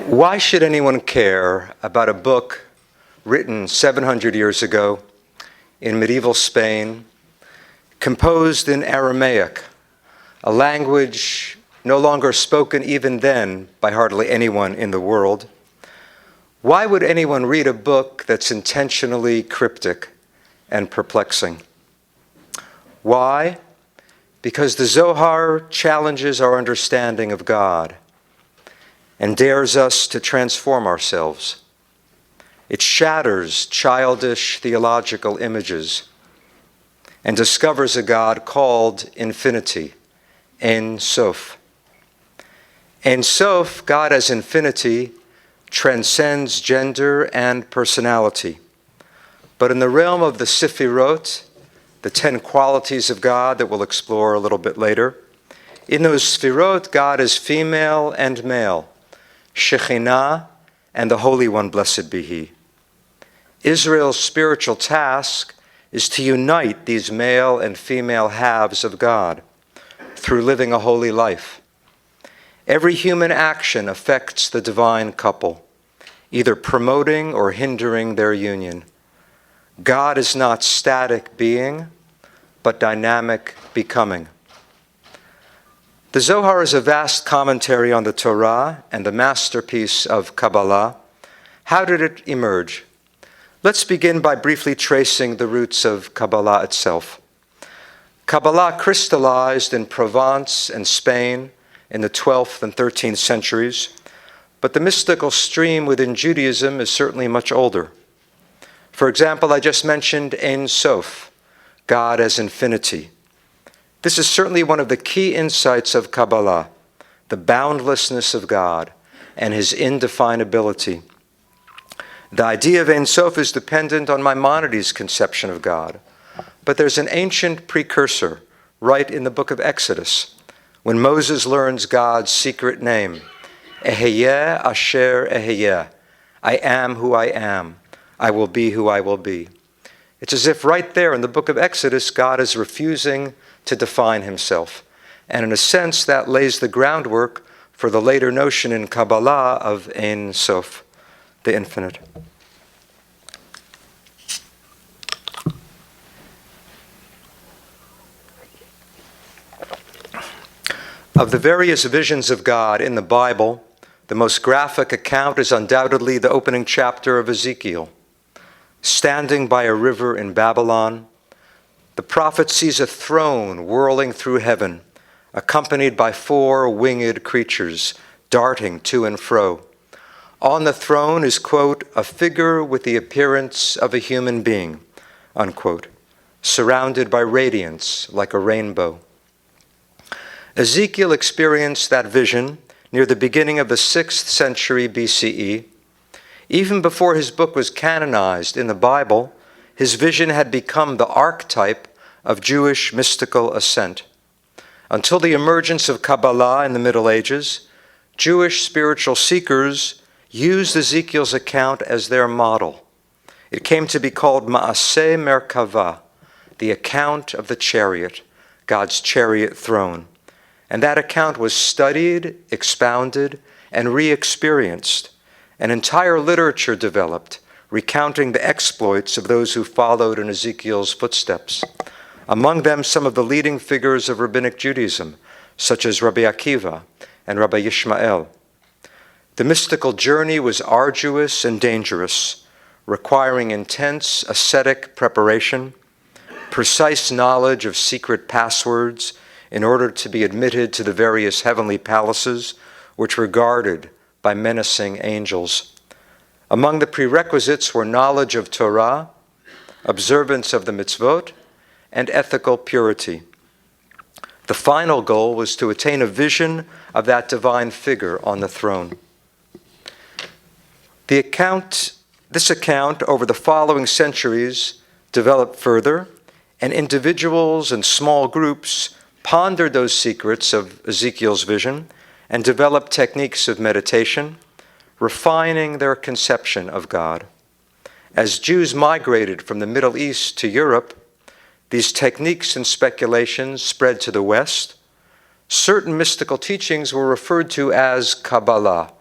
Why should anyone care about a book written 700 years ago in medieval Spain, composed in Aramaic, a language no longer spoken even then by hardly anyone in the world? Why would anyone read a book that's intentionally cryptic and perplexing? Why? Because the Zohar challenges our understanding of God and dares us to transform ourselves. It shatters childish theological images and discovers a God called infinity, Ein Sof. Ein Sof, God as infinity, transcends gender and personality. But in the realm of the Sefirot, the 10 qualities of God that we'll explore a little bit later, in those Sefirot, God is female and male, shekinah and the Holy One, blessed be He. Israel's spiritual task is to unite these male and female halves of God through living a holy life. Every human action affects the divine couple, either promoting or hindering their union. God is not static being, but dynamic becoming. The Zohar is a vast commentary on the Torah and the masterpiece of Kabbalah. How did it emerge? Let's begin by briefly tracing the roots of Kabbalah itself. Kabbalah crystallized in Provence and Spain in the 12th and 13th centuries, but the mystical stream within Judaism is certainly much older. For example, I just mentioned Ein Sof, God as infinity. This is certainly one of the key insights of Kabbalah, the boundlessness of God and His indefinability. The idea of Ein Sof is dependent on Maimonides' conception of God, but there's an ancient precursor right in the book of Exodus, when Moses learns God's secret name, Eheyeh Asher Eheyeh, I am who I am, I will be who I will be. It's as if right there in the book of Exodus, God is refusing to define Himself. And in a sense, that lays the groundwork for the later notion in Kabbalah of Ein Sof, the infinite. Of the various visions of God in the Bible, the most graphic account is undoubtedly the opening chapter of Ezekiel. Standing by a river in Babylon, the prophet sees a throne whirling through heaven, accompanied by 4 winged creatures darting to and fro. On the throne is, quote, a figure with the appearance of a human being, unquote, surrounded by radiance like a rainbow. Ezekiel experienced that vision near the beginning of the 6th century BCE. Even before his book was canonized in the Bible, his vision had become the archetype of Jewish mystical ascent. Until the emergence of Kabbalah in the Middle Ages, Jewish spiritual seekers used Ezekiel's account as their model. It came to be called Ma'aseh Merkavah, the account of the chariot, God's chariot throne. And that account was studied, expounded, and re-experienced. An entire literature developed, recounting the exploits of those who followed in Ezekiel's footsteps. Among them, some of the leading figures of Rabbinic Judaism, such as Rabbi Akiva and Rabbi Yishmael. The mystical journey was arduous and dangerous, requiring intense ascetic preparation, precise knowledge of secret passwords in order to be admitted to the various heavenly palaces, which were guarded by menacing angels. Among the prerequisites were knowledge of Torah, observance of the mitzvot, and ethical purity. The final goal was to attain a vision of that divine figure on the throne. This account over the following centuries developed further, and individuals and small groups pondered those secrets of Ezekiel's vision and developed techniques of meditation, refining their conception of God. As Jews migrated from the Middle East to Europe, these techniques and speculations spread to the West. Certain mystical teachings were referred to as Kabbalah,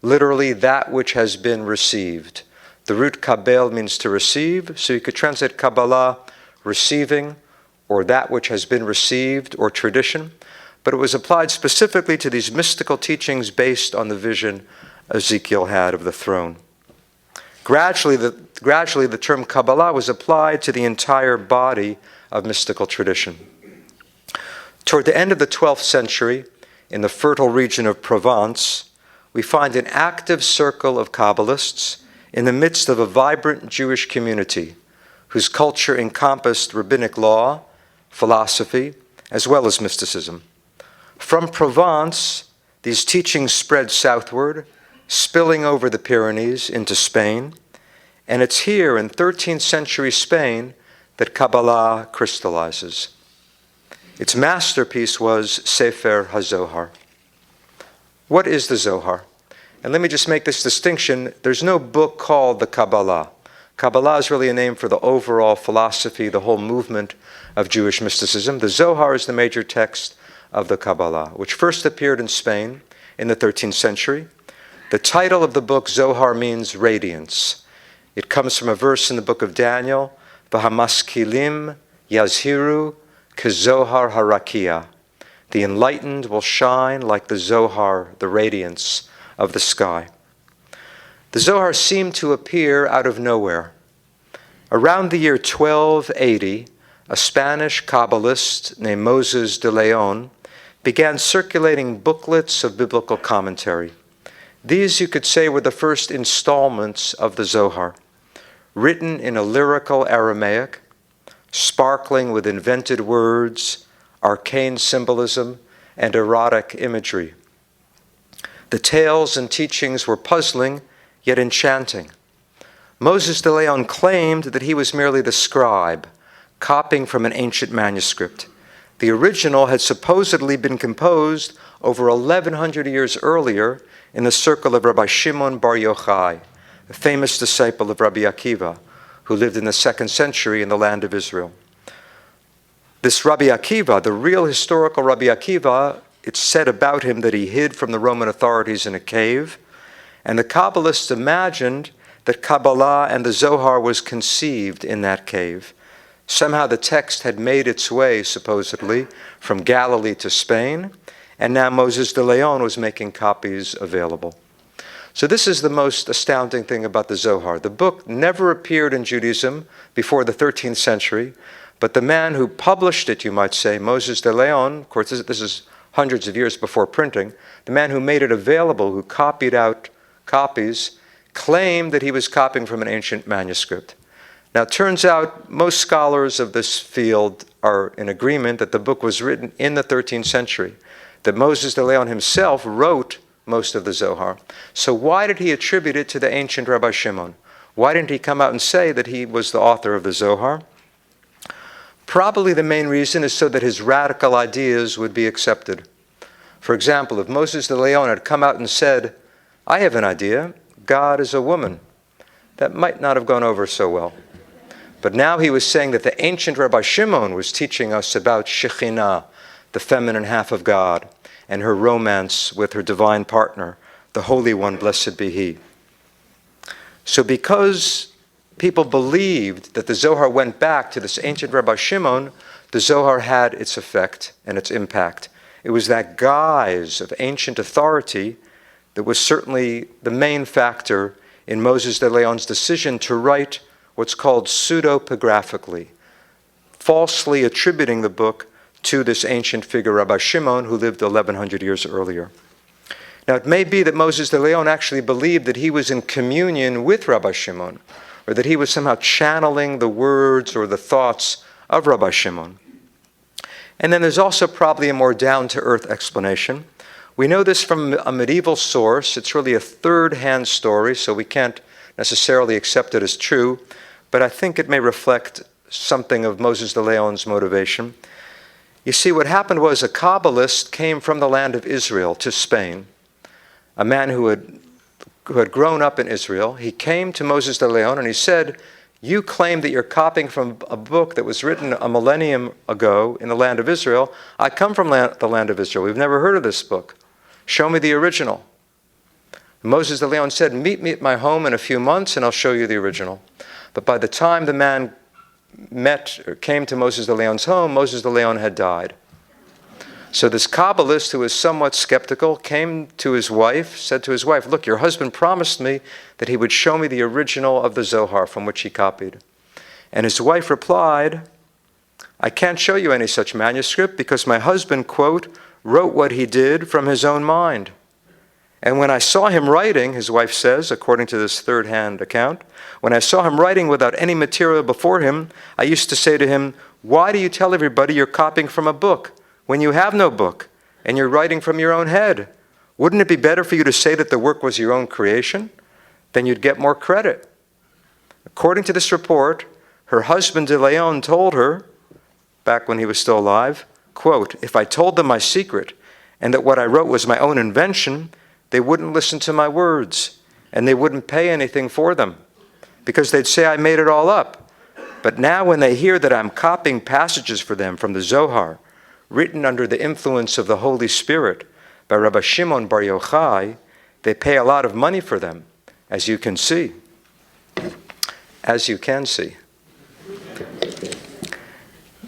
literally that which has been received. The root kabel means to receive, so you could translate Kabbalah receiving, or that which has been received, or tradition. But it was applied specifically to these mystical teachings based on the vision Ezekiel had of the throne. Gradually, the term Kabbalah was applied to the entire body of mystical tradition. Toward the end of the 12th century, in the fertile region of Provence, we find an active circle of Kabbalists in the midst of a vibrant Jewish community whose culture encompassed rabbinic law, philosophy, as well as mysticism. From Provence, these teachings spread southward, spilling over the Pyrenees into Spain, and it's here in 13th century Spain that Kabbalah crystallizes. Its masterpiece was Sefer HaZohar. What is the Zohar? And let me just make this distinction. There's no book called the Kabbalah. Kabbalah is really a name for the overall philosophy, the whole movement of Jewish mysticism. The Zohar is the major text of the Kabbalah, which first appeared in Spain in the 13th century. The title of the book, Zohar, means radiance. It comes from a verse in the book of Daniel, V'hamaskilim yazhiru kezohar harakia. The enlightened will shine like the Zohar, the radiance of the sky. The Zohar seemed to appear out of nowhere. Around the year 1280, a Spanish Kabbalist named Moses de Leon began circulating booklets of biblical commentary. These, you could say, were the first installments of the Zohar, written in a lyrical Aramaic, sparkling with invented words, arcane symbolism, and erotic imagery. The tales and teachings were puzzling, yet enchanting. Moses de Leon claimed that he was merely the scribe, copying from an ancient manuscript. The original had supposedly been composed over 1,100 years earlier in the circle of Rabbi Shimon Bar Yochai, a famous disciple of Rabbi Akiva, who lived in the 2nd century in the land of Israel. This Rabbi Akiva, the real historical Rabbi Akiva, it's said about him that he hid from the Roman authorities in a cave, and the Kabbalists imagined that Kabbalah and the Zohar was conceived in that cave. Somehow the text had made its way, supposedly, from Galilee to Spain, and now Moses de Leon was making copies available. So this is the most astounding thing about the Zohar. The book never appeared in Judaism before the 13th century, but the man who published it, you might say, Moses de Leon, of course this is hundreds of years before printing, the man who made it available, who copied out copies, claimed that he was copying from an ancient manuscript. Now, it turns out most scholars of this field are in agreement that the book was written in the 13th century, that Moses de Leon himself wrote most of the Zohar. So why did he attribute it to the ancient Rabbi Shimon? Why didn't he come out and say that he was the author of the Zohar? Probably the main reason is so that his radical ideas would be accepted. For example, if Moses de Leon had come out and said, I have an idea, God is a woman, that might not have gone over so well. But now he was saying that the ancient Rabbi Shimon was teaching us about shekinah, the feminine half of God, and her romance with her divine partner, the Holy One, blessed be He. So because people believed that the Zohar went back to this ancient Rabbi Shimon, the Zohar had its effect and its impact. It was that guise of ancient authority that was certainly the main factor in Moses de Leon's decision to write what's called pseudepigraphically, falsely attributing the book to this ancient figure, Rabbi Shimon, who lived 1,100 years earlier. Now, it may be that Moses de Leon actually believed that he was in communion with Rabbi Shimon, or that he was somehow channeling the words or the thoughts of Rabbi Shimon. And then there's also probably a more down-to-earth explanation. We know this from a medieval source. It's really a third-hand story, so we can't necessarily accept it as true, but I think it may reflect something of Moses de Leon's motivation. You see, what happened was a Kabbalist came from the land of Israel to Spain, a man who had grown up in Israel. He came to Moses de Leon and he said, you claim that you're copying from a book that was written a millennium ago in the land of Israel. I come from the land of Israel. We've never heard of this book. Show me the original. Moses de Leon said, meet me at my home in a few months and I'll show you the original. But by the time the man came to Moses de Leon's home, Moses de Leon had died. So this Kabbalist, who was somewhat skeptical, came to his wife, said to his wife, look, your husband promised me that he would show me the original of the Zohar from which he copied. And his wife replied, I can't show you any such manuscript because my husband, quote, wrote what he did from his own mind. And when I saw him writing, his wife says, according to this third-hand account, when I saw him writing without any material before him, I used to say to him, why do you tell everybody you're copying from a book when you have no book and you're writing from your own head? Wouldn't it be better for you to say that the work was your own creation? Then you'd get more credit. According to this report, her husband de Leon told her, back when he was still alive, quote, if I told them my secret and that what I wrote was my own invention, they wouldn't listen to my words and they wouldn't pay anything for them because they'd say I made it all up. But now when they hear that I'm copying passages for them from the Zohar, written under the influence of the Holy Spirit by Rabbi Shimon Bar Yochai, they pay a lot of money for them, as you can see. As you can see.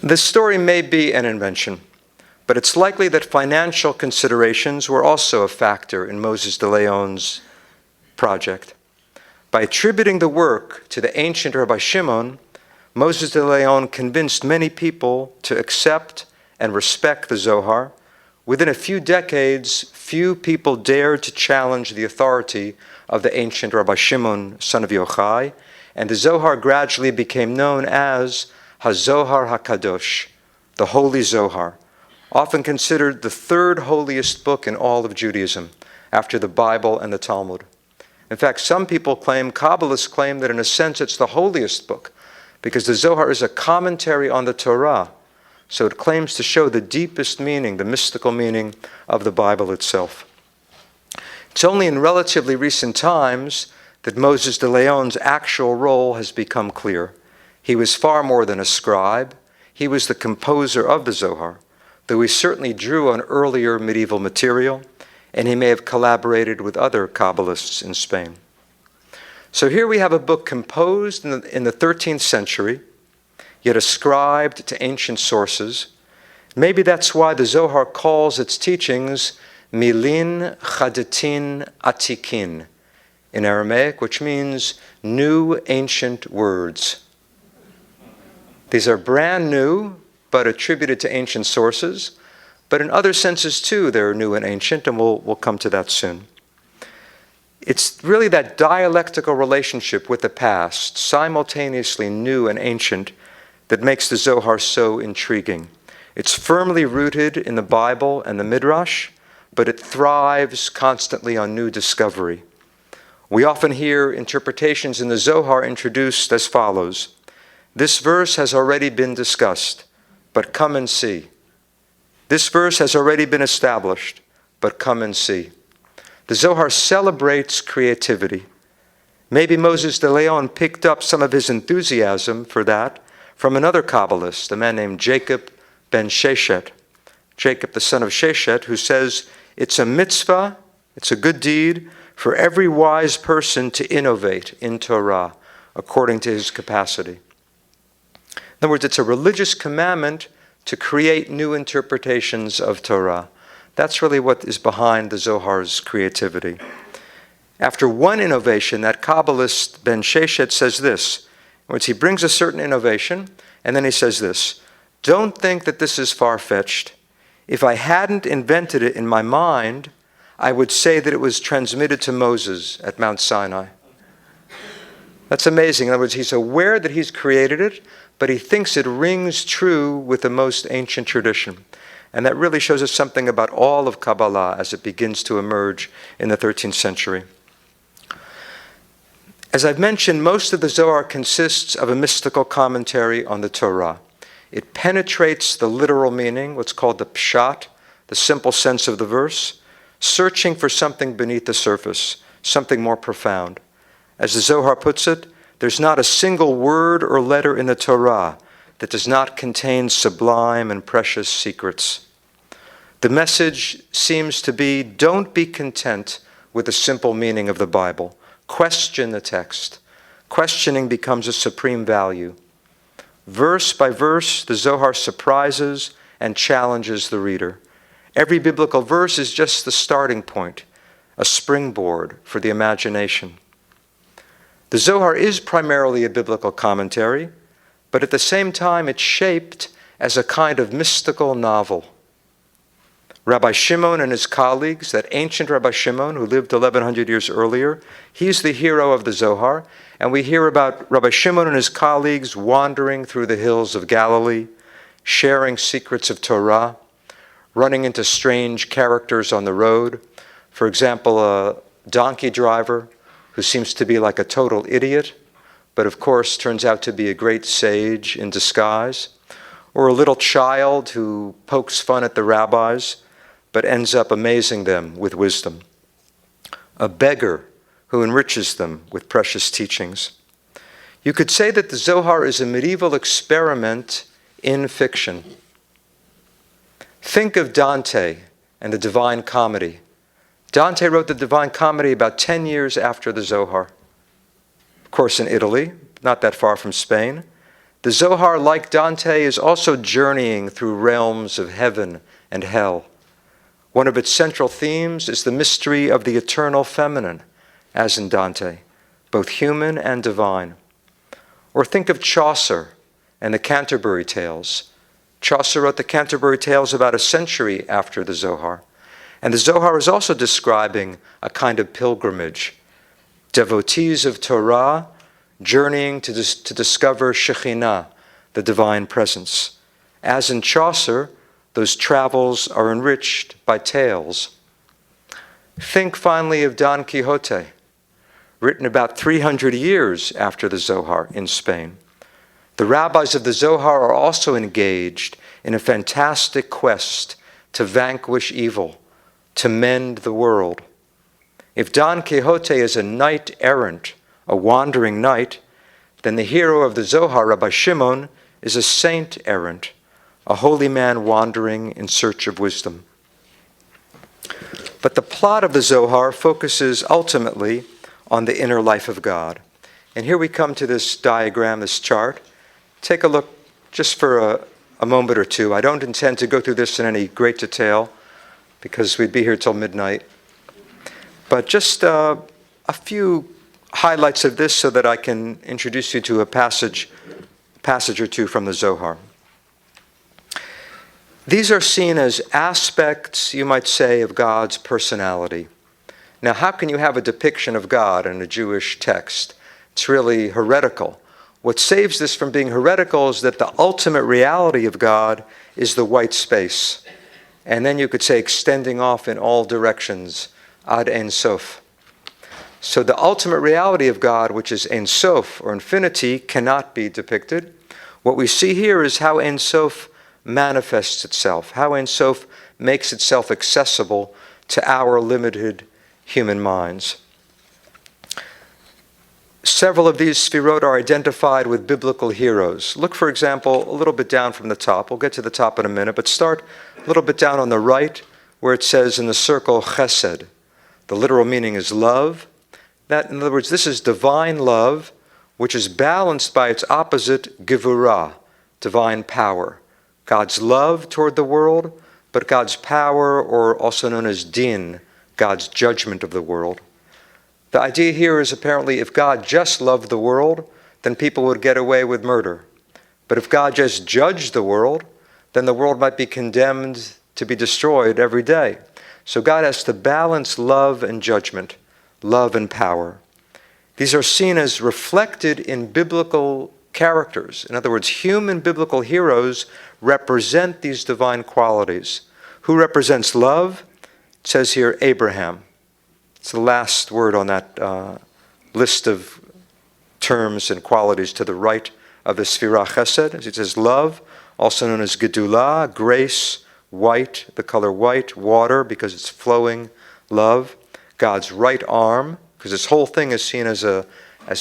This story may be an invention, but it's likely that financial considerations were also a factor in Moses de Leon's project. By attributing the work to the ancient Rabbi Shimon, Moses de Leon convinced many people to accept and respect the Zohar. Within a few decades, few people dared to challenge the authority of the ancient Rabbi Shimon, son of Yochai, and the Zohar gradually became known as HaZohar HaKadosh, the Holy Zohar, often considered the third holiest book in all of Judaism, after the Bible and the Talmud. In fact, some people Kabbalists claim that in a sense it's the holiest book, because the Zohar is a commentary on the Torah, so it claims to show the deepest meaning, the mystical meaning of the Bible itself. It's only in relatively recent times that Moses de Leon's actual role has become clear. He was far more than a scribe. He was the composer of the Zohar, though he certainly drew on earlier medieval material, and he may have collaborated with other Kabbalists in Spain. So here we have a book composed in the 13th century, yet ascribed to ancient sources. Maybe that's why the Zohar calls its teachings Milin Chadatin Atikin in Aramaic, which means new ancient words. These are brand new, but attributed to ancient sources. But in other senses, too, they're new and ancient, and we'll come to that soon. It's really that dialectical relationship with the past, simultaneously new and ancient, that makes the Zohar so intriguing. It's firmly rooted in the Bible and the Midrash, but it thrives constantly on new discovery. We often hear interpretations in the Zohar introduced as follows. This verse has already been discussed, but come and see. This verse has already been established, but come and see. The Zohar celebrates creativity. Maybe Moses de Leon picked up some of his enthusiasm for that from another Kabbalist, a man named Jacob ben Sheshet, Jacob the son of Sheshet, who says, it's a mitzvah, it's a good deed for every wise person to innovate in Torah according to his capacity. In other words, it's a religious commandment to create new interpretations of Torah. That's really what is behind the Zohar's creativity. After one innovation, that Kabbalist Ben Sheshet says this, in which he brings a certain innovation, and then he says this, don't think that this is far-fetched. If I hadn't invented it in my mind, I would say that it was transmitted to Moses at Mount Sinai. That's amazing. In other words, he's aware that he's created it, but he thinks it rings true with the most ancient tradition. And that really shows us something about all of Kabbalah as it begins to emerge in the 13th century. As I've mentioned, most of the Zohar consists of a mystical commentary on the Torah. It penetrates the literal meaning, what's called the pshat, the simple sense of the verse, searching for something beneath the surface, something more profound. As the Zohar puts it, there's not a single word or letter in the Torah that does not contain sublime and precious secrets. The message seems to be, don't be content with the simple meaning of the Bible. Question the text. Questioning becomes a supreme value. Verse by verse, the Zohar surprises and challenges the reader. Every biblical verse is just the starting point, a springboard for the imagination. The Zohar is primarily a biblical commentary, but at the same time it's shaped as a kind of mystical novel. Rabbi Shimon and his colleagues, that ancient Rabbi Shimon who lived 1,100 years earlier, he's the hero of the Zohar, and we hear about Rabbi Shimon and his colleagues wandering through the hills of Galilee, sharing secrets of Torah, running into strange characters on the road. For example, a donkey driver who seems to be like a total idiot, but of course turns out to be a great sage in disguise, or a little child who pokes fun at the rabbis, but ends up amazing them with wisdom. A beggar who enriches them with precious teachings. You could say that the Zohar is a medieval experiment in fiction. Think of Dante and the Divine Comedy. Dante wrote the Divine Comedy about 10 years after the Zohar. Of course, in Italy, not that far from Spain. The Zohar, like Dante, is also journeying through realms of heaven and hell. One of its central themes is the mystery of the eternal feminine, as in Dante, both human and divine. Or think of Chaucer and the Canterbury Tales. Chaucer wrote the Canterbury Tales about a century after the Zohar. And the Zohar is also describing a kind of pilgrimage. Devotees of Torah journeying to discover shekinah, the divine presence. As in Chaucer, those travels are enriched by tales. Think finally of Don Quixote, written about 300 years after the Zohar in Spain. The rabbis of the Zohar are also engaged in a fantastic quest to vanquish evil, to mend the world. If Don Quixote is a knight errant, a wandering knight, then the hero of the Zohar, Rabbi Shimon, is a saint errant, a holy man wandering in search of wisdom. But the plot of the Zohar focuses ultimately on the inner life of God. And here we come to this diagram, this chart. Take a look just for a moment or two. I don't intend to go through this in any great detail because we'd be here till midnight. But just a few highlights of this so that I can introduce you to a passage or two from the Zohar. These are seen as aspects, you might say, of God's personality. Now, how can you have a depiction of God in a Jewish text? It's really heretical. What saves this from being heretical is that the ultimate reality of God is the white space. And then you could say extending off in all directions, ad Ein Sof. So the ultimate reality of God, which is Ein Sof, or infinity, cannot be depicted. What we see here is how Ein Sof manifests itself, how Ein Sof makes itself accessible to our limited human minds. Several of these sfirot are identified with biblical heroes. Look, for example, a little bit down from the top. We'll get to the top in a minute, but start a little bit down on the right where it says in the circle chesed. The literal meaning is love. That, in other words, this is divine love, which is balanced by its opposite, gevurah, divine power. God's love toward the world, but God's power, or also known as din, God's judgment of the world. The idea here is apparently if God just loved the world, then people would get away with murder. But if God just judged the world, then the world might be condemned to be destroyed every day. So God has to balance love and judgment, love and power. These are seen as reflected in biblical characters. In other words, human biblical heroes represent these divine qualities. Who represents love? It says here Abraham. It's the last word on that list of terms and qualities to the right of the Sfirah Chesed. It says love, also known as Gedulah, grace, white, the color white, water, because it's flowing love. God's right arm, because this whole thing is seen as a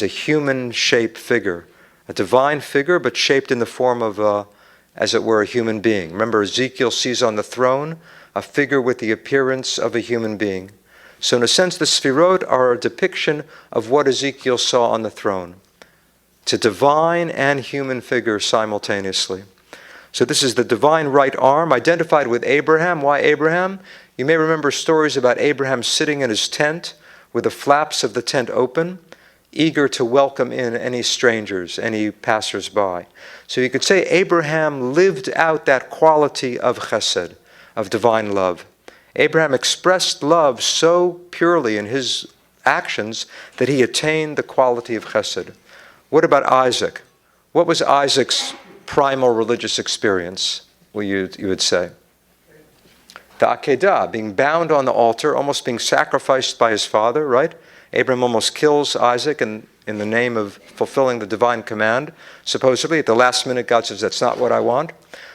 human-shaped figure, a divine figure, but shaped in the form of, as it were, a human being. Remember, Ezekiel sees on the throne a figure with the appearance of a human being. So in a sense, the Sfirot are a depiction of what Ezekiel saw on the throne. It's a divine and human figure simultaneously. So this is the divine right arm identified with Abraham. Why Abraham? You may remember stories about Abraham sitting in his tent with the flaps of the tent open, eager to welcome in any strangers, any passers-by. So you could say Abraham lived out that quality of chesed, of divine love. Abraham expressed love so purely in his actions that he attained the quality of chesed. What about Isaac? What was Isaac's primal religious experience, you would say? The Akedah, being bound on the altar, almost being sacrificed by his father, right? Abraham almost kills Isaac in the name of fulfilling the divine command. Supposedly, at the last minute, God says, that's not what I want.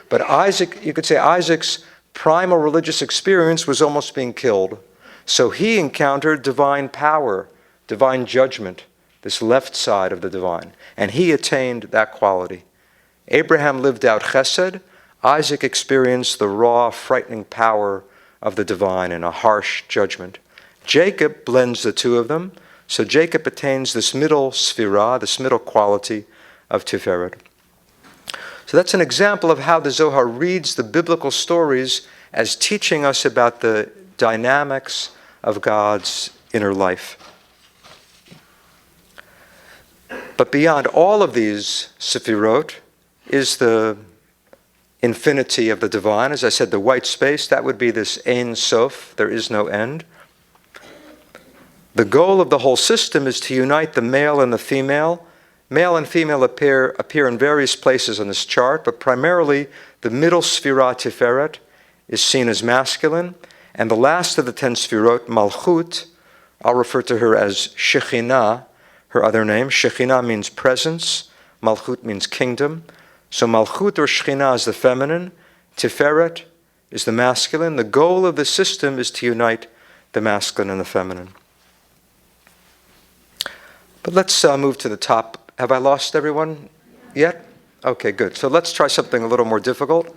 But Isaac, you could say Isaac's primal religious experience was almost being killed. So he encountered divine power, divine judgment, this left side of the divine. And he attained that quality. Abraham lived out chesed. Isaac experienced the raw, frightening power of the divine in a harsh judgment. Jacob blends the two of them. So Jacob attains this middle sphira, this middle quality of Tiferet. So that's an example of how the Zohar reads the biblical stories as teaching us about the dynamics of God's inner life. But beyond all of these Sefirot is the infinity of the divine. As I said, the white space, that would be this Ein Sof, there is no end. The goal of the whole system is to unite the male and the female. Male and female appear in various places on this chart, but primarily the middle Sfira Tiferet is seen as masculine, and the last of the 10 Sfirot, Malchut, I'll refer to her as Shekinah, her other name. Shekinah means presence, Malchut means kingdom. So Malchut or Shekinah is the feminine, Tiferet is the masculine. The goal of the system is to unite the masculine and the feminine. But let's move to the top. Have I lost everyone yet? Okay, good. So let's try something a little more difficult.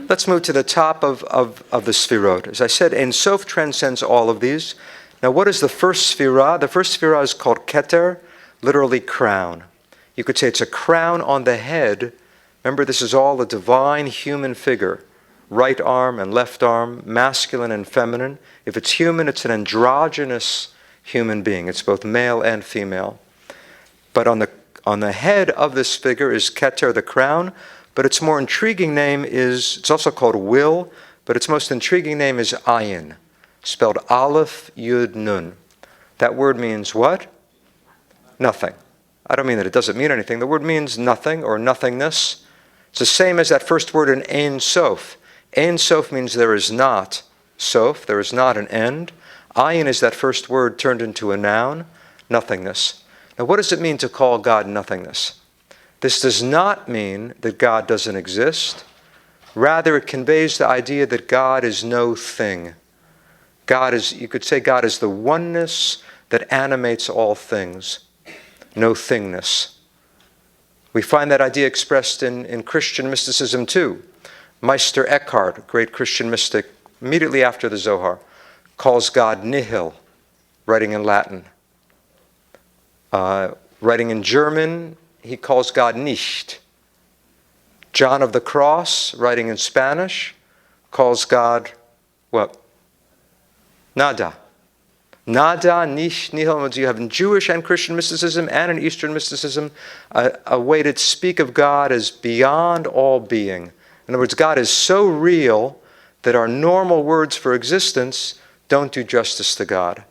Let's move to the top of the Sfirot. As I said, Ein Sof transcends all of these. Now, what is the first Sfirah? The first Sfirah is called Keter, literally crown. You could say it's a crown on the head. Remember, this is all a divine human figure. Right arm and left arm, masculine and feminine. If it's human, it's an androgynous human being. It's both male and female. But on the head of this figure is Keter, the crown. But its more intriguing name is, it's also called will, but its most intriguing name is Ayin, spelled Aleph Yud Nun. That word means what? Nothing. I don't mean that it doesn't mean anything. The word means nothing or nothingness. It's the same as that first word in Ein Sof. Ein Sof means there is not Sof, there is not an end. Ayin is that first word turned into a noun, nothingness. Now, what does it mean to call God nothingness? This does not mean that God doesn't exist. Rather, it conveys the idea that God is no thing. God is, you could say God is the oneness that animates all things. No thingness. We find that idea expressed in Christian mysticism too. Meister Eckhart, great Christian mystic, immediately after the Zohar, calls God nihil, writing in Latin. Writing in German, he calls God nicht. John of the Cross, writing in Spanish, calls God what? Nada. Nada, nicht, nihil. You have in Jewish and Christian mysticism and in Eastern mysticism a way to speak of God as beyond all being. In other words, God is so real that our normal words for existence don't do justice to God.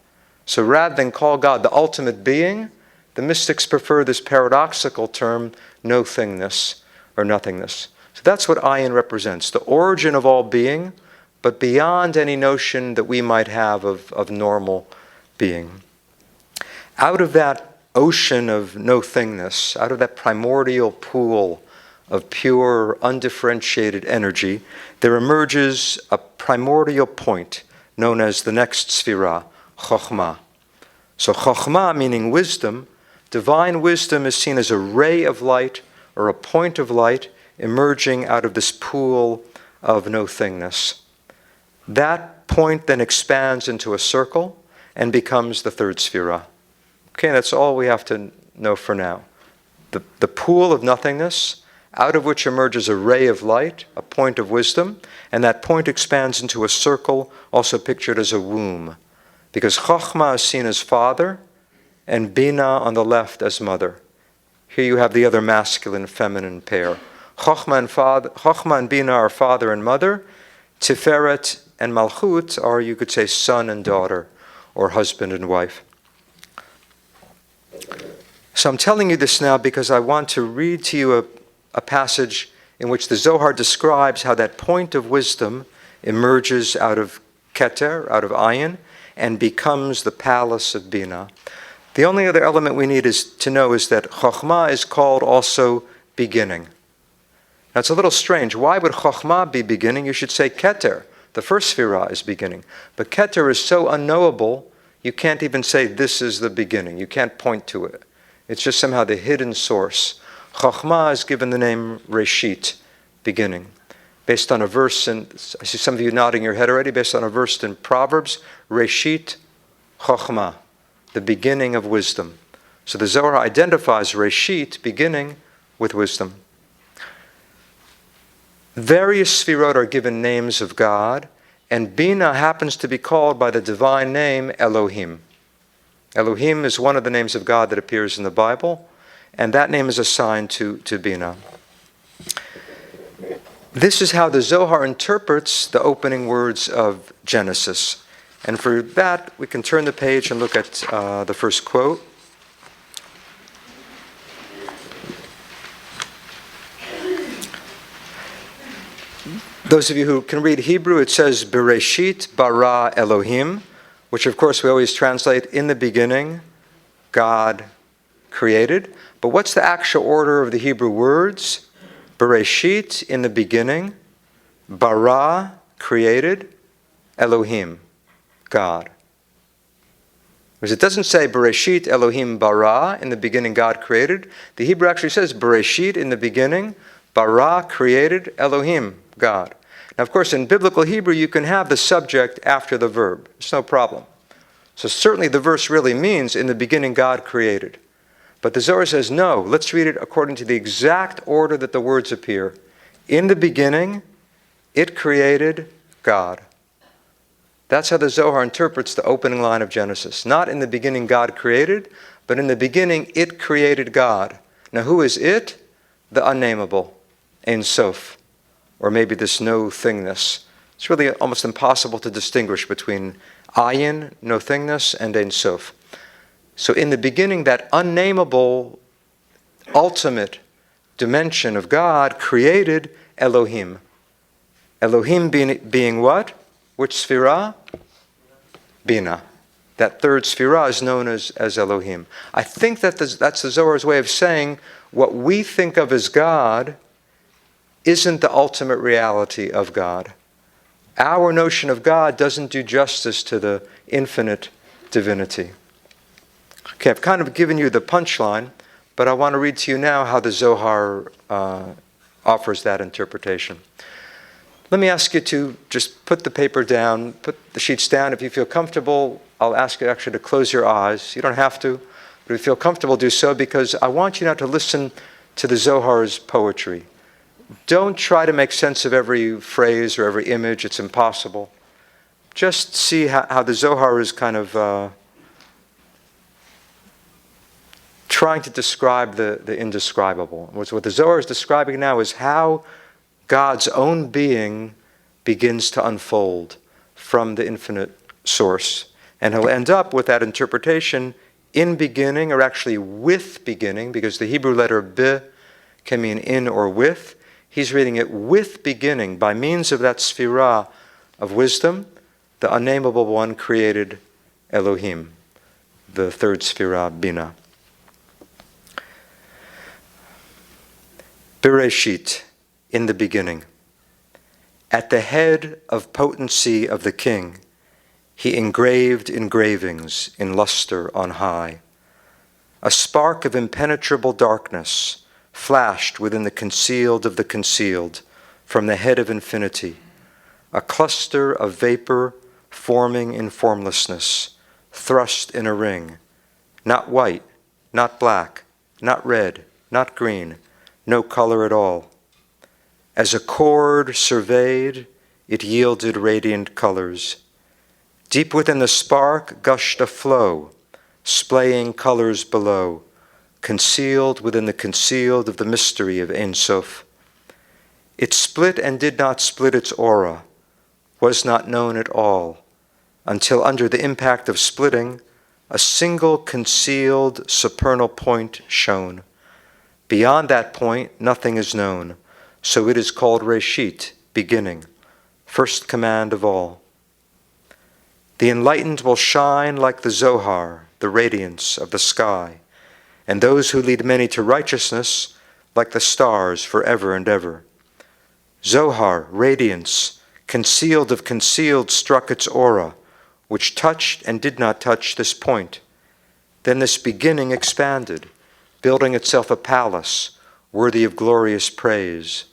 So rather than call God the ultimate being, the mystics prefer this paradoxical term, no thingness or nothingness. So that's what Ayin represents, the origin of all being, but beyond any notion that we might have of normal being. Out of that ocean of no thingness, out of that primordial pool of pure, undifferentiated energy, there emerges a primordial point known as the next Sfirah, Chokhmah. So Chokhmah, meaning wisdom, divine wisdom is seen as a ray of light or a point of light emerging out of this pool of no thingness. That point then expands into a circle and becomes the third sphira. Okay, that's all we have to know for now. The pool of nothingness, out of which emerges a ray of light, a point of wisdom, and that point expands into a circle, also pictured as a womb, because Chokhmah is seen as father, and Bina on the left as mother. Here you have the other masculine-feminine pair. Chokhmah and Bina are father and mother. Tiferet and Malchut are, you could say, son and daughter, or husband and wife. So I'm telling you this now because I want to read to you a passage in which the Zohar describes how that point of wisdom emerges out of Keter, out of Ayin, and becomes the palace of Bina. The only other element we need to know is that Chokhmah is called also beginning. Now it's a little strange. Why would Chokhmah be beginning? You should say Keter. The first Sphira is beginning. But Keter is so unknowable, you can't even say this is the beginning. You can't point to it. It's just somehow the hidden source. Chokhmah is given the name Reshit, beginning. Based on a verse, and I see some of you nodding your head already, based on a verse in Proverbs, Reshit Chokhmah, the beginning of wisdom. So the Zohar identifies Reshit, beginning, with wisdom. Various Sfirot are given names of God, and Bina happens to be called by the divine name Elohim. Elohim is one of the names of God that appears in the Bible, and that name is assigned to Bina. This is how the Zohar interprets the opening words of Genesis. And for that, we can turn the page and look at the first quote. Those of you who can read Hebrew, it says, Bereshit bara Elohim, which of course we always translate, in the beginning, God created. But what's the actual order of the Hebrew words? Bereshit, in the beginning, bara, created, Elohim, God. Because it doesn't say Bereshit Elohim bara, in the beginning God created. The Hebrew actually says Bereshit, in the beginning, bara, created, Elohim, God. Now, of course, in biblical Hebrew, you can have the subject after the verb. It's no problem. So certainly the verse really means, in the beginning God created. But the Zohar says, no, let's read it according to the exact order that the words appear. In the beginning, it created God. That's how the Zohar interprets the opening line of Genesis. Not in the beginning God created, but in the beginning it created God. Now who is it? The unnameable, Ein Sof, or maybe this no thingness. It's really almost impossible to distinguish between Ayin, no thingness, and Ein Sof. So in the beginning, that unnameable, ultimate dimension of God created Elohim. Elohim being what? Which Sphira? Bina. That third Sphira is known as Elohim. I think that that's the Zohar's way of saying what we think of as God isn't the ultimate reality of God. Our notion of God doesn't do justice to the infinite divinity. Okay, I've kind of given you the punchline, but I want to read to you now how the Zohar offers that interpretation. Let me ask you to just put the paper down, put the sheets down. If you feel comfortable, I'll ask you actually to close your eyes. You don't have to, but if you feel comfortable, do so, because I want you now to listen to the Zohar's poetry. Don't try to make sense of every phrase or every image. It's impossible. Just see how the Zohar is kind of trying to describe the indescribable. What the Zohar is describing now is how God's own being begins to unfold from the infinite source. And he'll end up with that interpretation in beginning, or actually with beginning, because the Hebrew letter B can mean in or with. He's reading it with beginning, by means of that sphira of wisdom, the unnameable one created Elohim, the third sphira, Bina. Bereshit, in the beginning. At the head of potency of the king, he engraved engravings in luster on high. A spark of impenetrable darkness flashed within the concealed of the concealed from the head of infinity. A cluster of vapor forming in formlessness, thrust in a ring, not white, not black, not red, not green, no color at all. As a chord surveyed, it yielded radiant colors. Deep within the spark gushed a flow, splaying colors below, concealed within the concealed of the mystery of Ein Sof. It split and did not split its aura, was not known at all, until under the impact of splitting, a single concealed supernal point shone. Beyond that point, nothing is known, so it is called Reshit, beginning, first command of all. The enlightened will shine like the Zohar, the radiance of the sky, and those who lead many to righteousness like the stars forever and ever. Zohar, radiance, concealed of concealed, struck its aura, which touched and did not touch this point. Then this beginning expanded, building itself a palace worthy of glorious praise.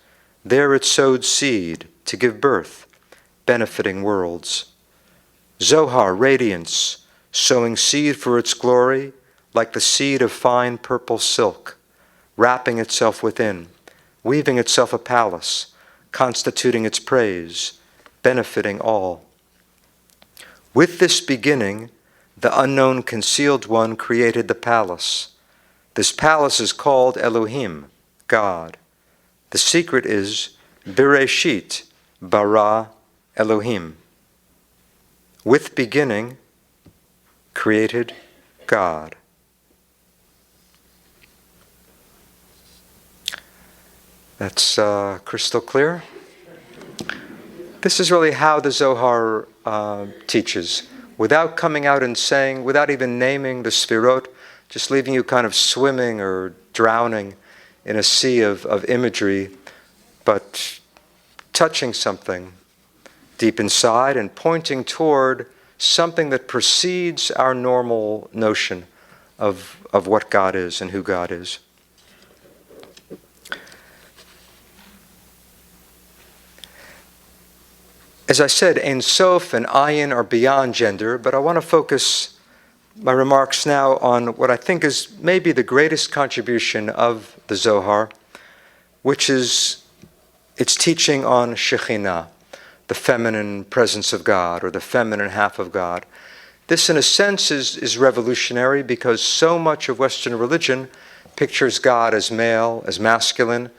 There it sowed seed to give birth, benefiting worlds. Zohar, radiance, sowing seed for its glory, like the seed of fine purple silk, wrapping itself within, weaving itself a palace, constituting its praise, benefiting all. With this beginning, the unknown concealed one created the palace. This palace is called Elohim, God. The secret is Bereshit, bara Elohim. With beginning, created God. That's crystal clear. This is really how the Zohar teaches, without coming out and saying, without even naming the Sfirot, just leaving you kind of swimming or drowning in a sea of imagery, but touching something deep inside and pointing toward something that precedes our normal notion of what God is and who God is. As I said, Ein Sof and Ayin are beyond gender, but I want to focus my remarks now on what I think is maybe the greatest contribution of the Zohar, which is its teaching on shekinah, the feminine presence of God, or the feminine half of God. This, in a sense, is revolutionary because so much of Western religion pictures God as male, as masculine.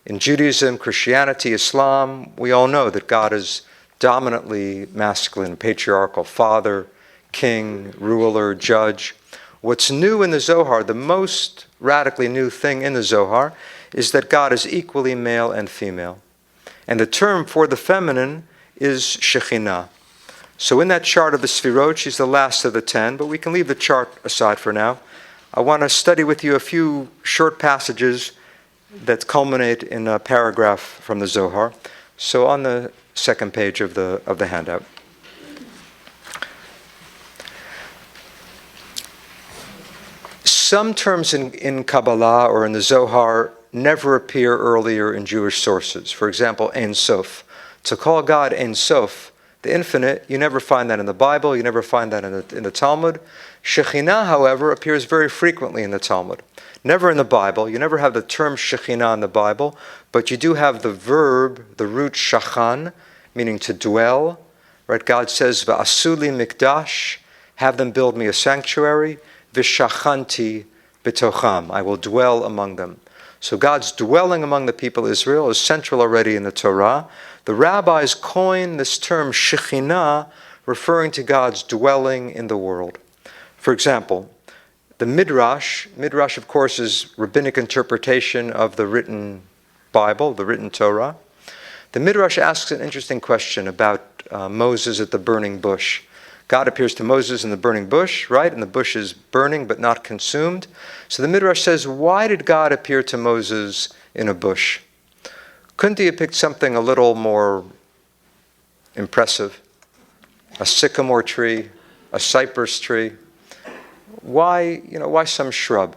In Judaism, Christianity, Islam, we all know that God is dominantly masculine, patriarchal, father, king, ruler, judge. What's new in the Zohar, the most radically new thing in the Zohar, is that God is equally male and female. And the term for the feminine is shekinah. So in that chart of the Sfirot, she's the last of the 10, but we can leave the chart aside for now. I want to study with you a few short passages that culminate in a paragraph from the Zohar. So on the second page of the handout. Some terms in Kabbalah or in the Zohar never appear earlier in Jewish sources. For example, Ein Sof. To call God Ein Sof, the infinite, you never find that in the Bible, you never find that in the Talmud. Shekinah, however, appears very frequently in the Talmud. Never in the Bible. You never have the term shekinah in the Bible, but you do have the verb, the root shachan, meaning to dwell. Right? God says, V'asuli mikdash, have them build me a sanctuary. V'shachanti b'tocham, I will dwell among them. So God's dwelling among the people of Israel is central already in the Torah. The rabbis coined this term shekinah, referring to God's dwelling in the world. For example, the Midrash of course is rabbinic interpretation of the written Bible, the written Torah. The Midrash asks an interesting question about Moses at the burning bush. God appears to Moses in the burning bush, right? And the bush is burning but not consumed. So the Midrash says, why did God appear to Moses in a bush? Couldn't he have picked something a little more impressive? A sycamore tree, a cypress tree? Why some shrub?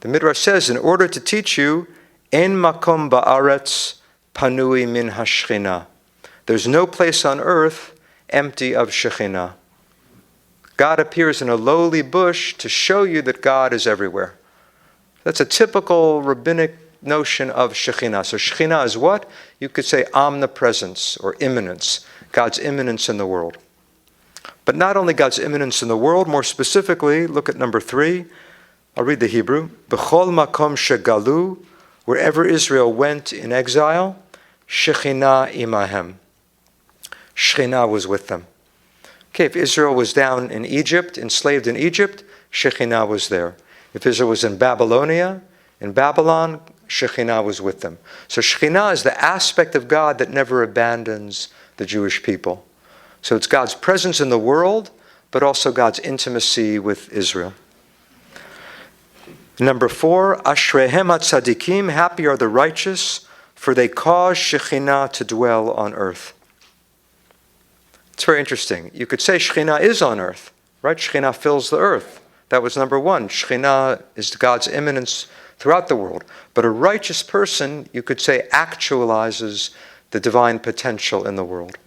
The Midrash says, in order to teach you, En makom ba'aretz panui min hashchina. There's no place on earth empty of shekinah. God appears in a lowly bush to show you that God is everywhere. That's a typical rabbinic notion of shekinah. So shekinah is what? You could say omnipresence or immanence, God's immanence in the world. But not only God's immanence in the world, more specifically, look at number 3. I'll read the Hebrew. B'chol makom shegalu, wherever Israel went in exile, shekinah imahem. Shekinah was with them. Okay, if Israel was down in Egypt, enslaved in Egypt, shekinah was there. If Israel was in Babylonia, in Babylon, shekinah was with them. So shekinah is the aspect of God that never abandons the Jewish people. So it's God's presence in the world, but also God's intimacy with Israel. Number 4, Ashrehem HaTzadikim, happy are the righteous, for they cause shekinah to dwell on earth. It's very interesting. You could say shekinah is on earth, right? Shekinah fills the earth. That was number 1. Shekinah is God's immanence throughout the world. But a righteous person, you could say, actualizes the divine potential in the world.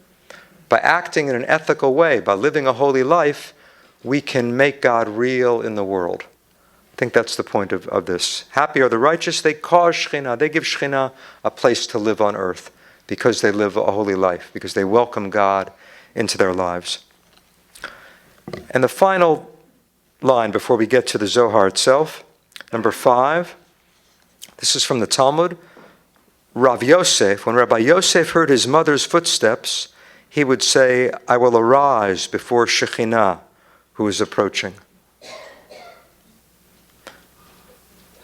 By acting in an ethical way, by living a holy life, we can make God real in the world. I think that's the point of this. Happy are the righteous, they cause shekinah, they give shekinah a place to live on earth because they live a holy life, because they welcome God into their lives. And the final line before we get to the Zohar itself, number 5, this is from the Talmud. Rav Yosef, when Rabbi Yosef heard his mother's footsteps, he would say, I will arise before Shekinah, who is approaching.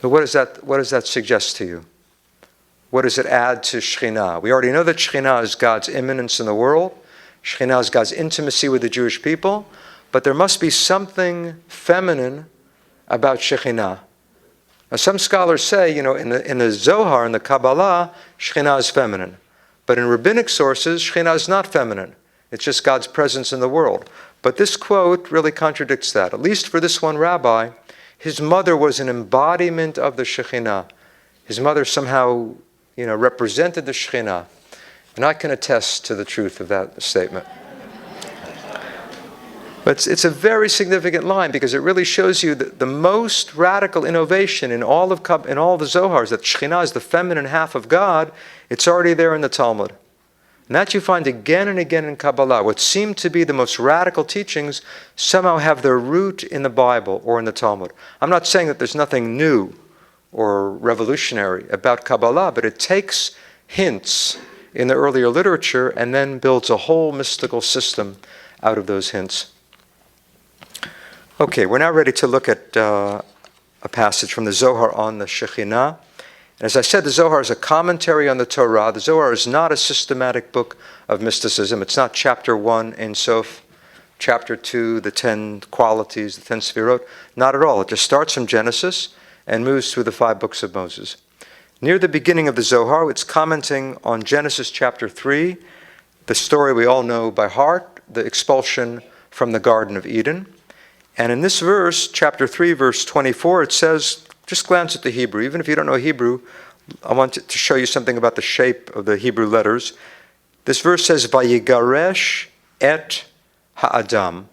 So what does that suggest to you? What does it add to Shekinah? We already know that Shekinah is God's immanence in the world. Shekinah is God's intimacy with the Jewish people. But there must be something feminine about Shekinah. Now, some scholars say, in the Zohar and the Kabbalah, Shekinah is feminine. But in rabbinic sources, Shekinah is not feminine. It's just God's presence in the world. But this quote really contradicts that. At least for this one rabbi, his mother was an embodiment of the Shekinah. His mother somehow, represented the Shekinah. And I can attest to the truth of that statement. But it's a very significant line because it really shows you that the most radical innovation in all the Zohars, that Shekinah is the feminine half of God, it's already there in the Talmud. And that you find again and again in Kabbalah. What seem to be the most radical teachings somehow have their root in the Bible or in the Talmud. I'm not saying that there's nothing new or revolutionary about Kabbalah, but it takes hints in the earlier literature and then builds a whole mystical system out of those hints. Okay, we're now ready to look at a passage from the Zohar on the Shekinah. And as I said, the Zohar is a commentary on the Torah. The Zohar is not a systematic book of mysticism. It's not chapter 1, Ein Sof, chapter 2, the 10 qualities, the 10 Sefirot. Not at all. It just starts from Genesis and moves through the 5 books of Moses. Near the beginning of the Zohar, it's commenting on Genesis chapter 3, the story we all know by heart, the expulsion from the Garden of Eden. And in this verse, chapter 3, verse 24, it says, just glance at the Hebrew. Even if you don't know Hebrew, I want to show you something about the shape of the Hebrew letters. This verse says, Vayigaresh et ha'adam,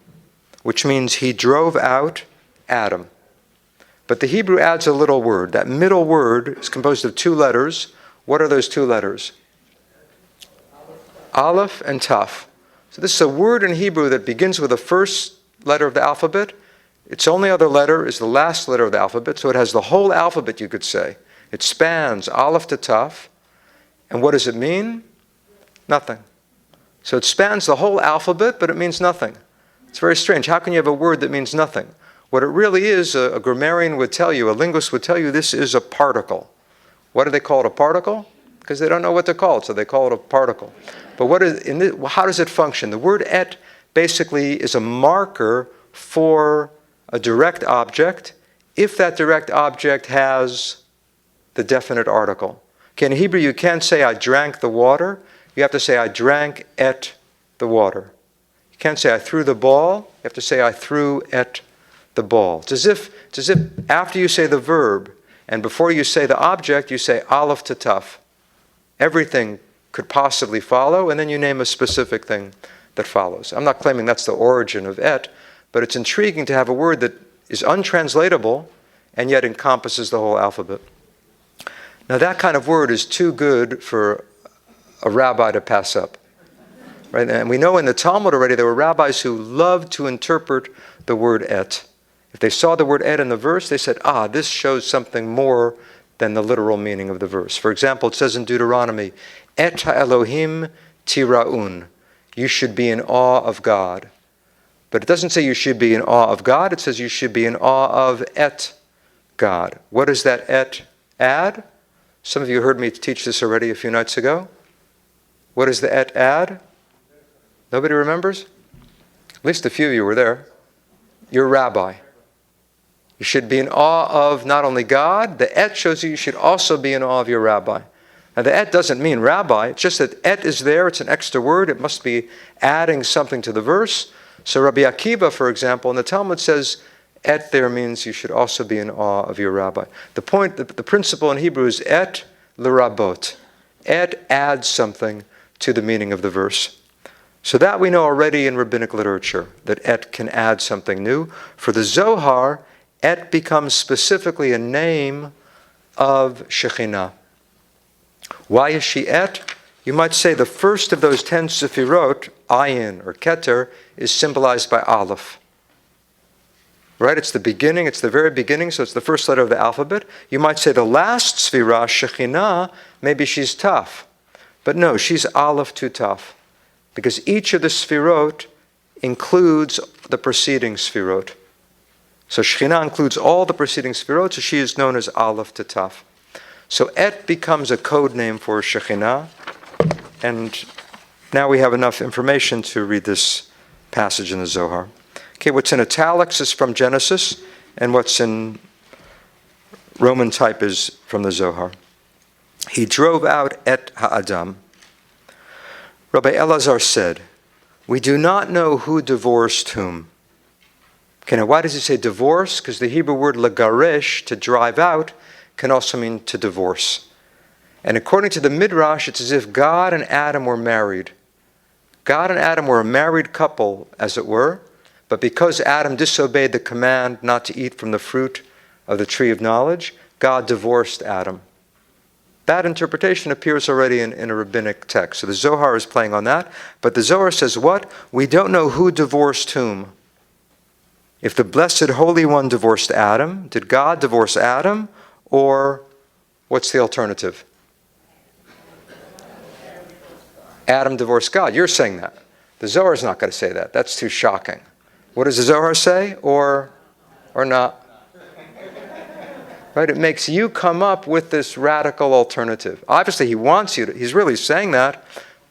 which means he drove out Adam. But the Hebrew adds a little word. That middle word is composed of 2 letters. What are those 2 letters? Aleph and Taf. So this is a word in Hebrew that begins with the first letter of the alphabet. Its only other letter is the last letter of the alphabet, so it has the whole alphabet, you could say. It spans Aleph to Taf. And what does it mean? Nothing. So it spans the whole alphabet, but it means nothing. It's very strange. How can you have a word that means nothing? What it really is, a grammarian would tell you, a linguist would tell you, this is a particle. What do they call it a particle? Because they don't know what to call it, so they call it a particle. But how does it function? The word et basically is a marker for a direct object if that direct object has the definite article. Okay, in Hebrew you can't say I drank the water. You have to say I drank et the water. You can't say I threw the ball. You have to say I threw et the ball. It's as if after you say the verb and before you say the object, you say Aleph to Taf. Everything could possibly follow, and then you name a specific thing that follows. I'm not claiming that's the origin of et, but it's intriguing to have a word that is untranslatable and yet encompasses the whole alphabet. Now that kind of word is too good for a rabbi to pass up. Right? And we know in the Talmud already there were rabbis who loved to interpret the word et. If they saw the word et in the verse, they said, this shows something more than the literal meaning of the verse. For example, it says in Deuteronomy, et ha-Elohim tiraun. You should be in awe of God. But it doesn't say you should be in awe of God. It says you should be in awe of et, God. What does that et add? Some of you heard me teach this already a few nights ago. What does the et add? Nobody remembers? At least a few of you were there. You're a rabbi. You should be in awe of not only God, the et shows you should also be in awe of your rabbi. Now the et doesn't mean rabbi, it's just that et is there, it's an extra word, it must be adding something to the verse. So Rabbi Akiva, for example, in the Talmud says, et there means you should also be in awe of your rabbi. The principle in Hebrew is et l'rabot. Et adds something to the meaning of the verse. So that we know already in rabbinic literature, that et can add something new. For the Zohar, et becomes specifically a name of shekinah. Why is she et? You might say the first of those 10 sefirot, ayin or keter, is symbolized by aleph. Right? It's the beginning, it's the very beginning, so it's the first letter of the alphabet. You might say the last sefirah, shekinah, maybe she's tough. But no, she's aleph to taf. Because each of the sefirot includes the preceding sefirot. So shekinah includes all the preceding sefirot, so she is known as aleph to taf. So et becomes a code name for shekinah. And now we have enough information to read this passage in the Zohar. Okay, what's in italics is from Genesis, and what's in Roman type is from the Zohar. He drove out et ha'adam. Rabbi Elazar said, we do not know who divorced whom. Okay, now why does he say divorce? Because the Hebrew word lagaresh, to drive out, can also mean to divorce. And according to the Midrash, it's as if God and Adam were married. God and Adam were a married couple, as it were, but because Adam disobeyed the command not to eat from the fruit of the tree of knowledge, God divorced Adam. That interpretation appears already in a rabbinic text. So the Zohar is playing on that. But the Zohar says what? We don't know who divorced whom. If the Blessed Holy One divorced Adam, did God divorce Adam? Or what's the alternative? Adam divorced God. You're saying that. The Zohar is not going to say that. That's too shocking. What does the Zohar say? Or not? Right? It makes you come up with this radical alternative. Obviously, he wants you to. He's really saying that,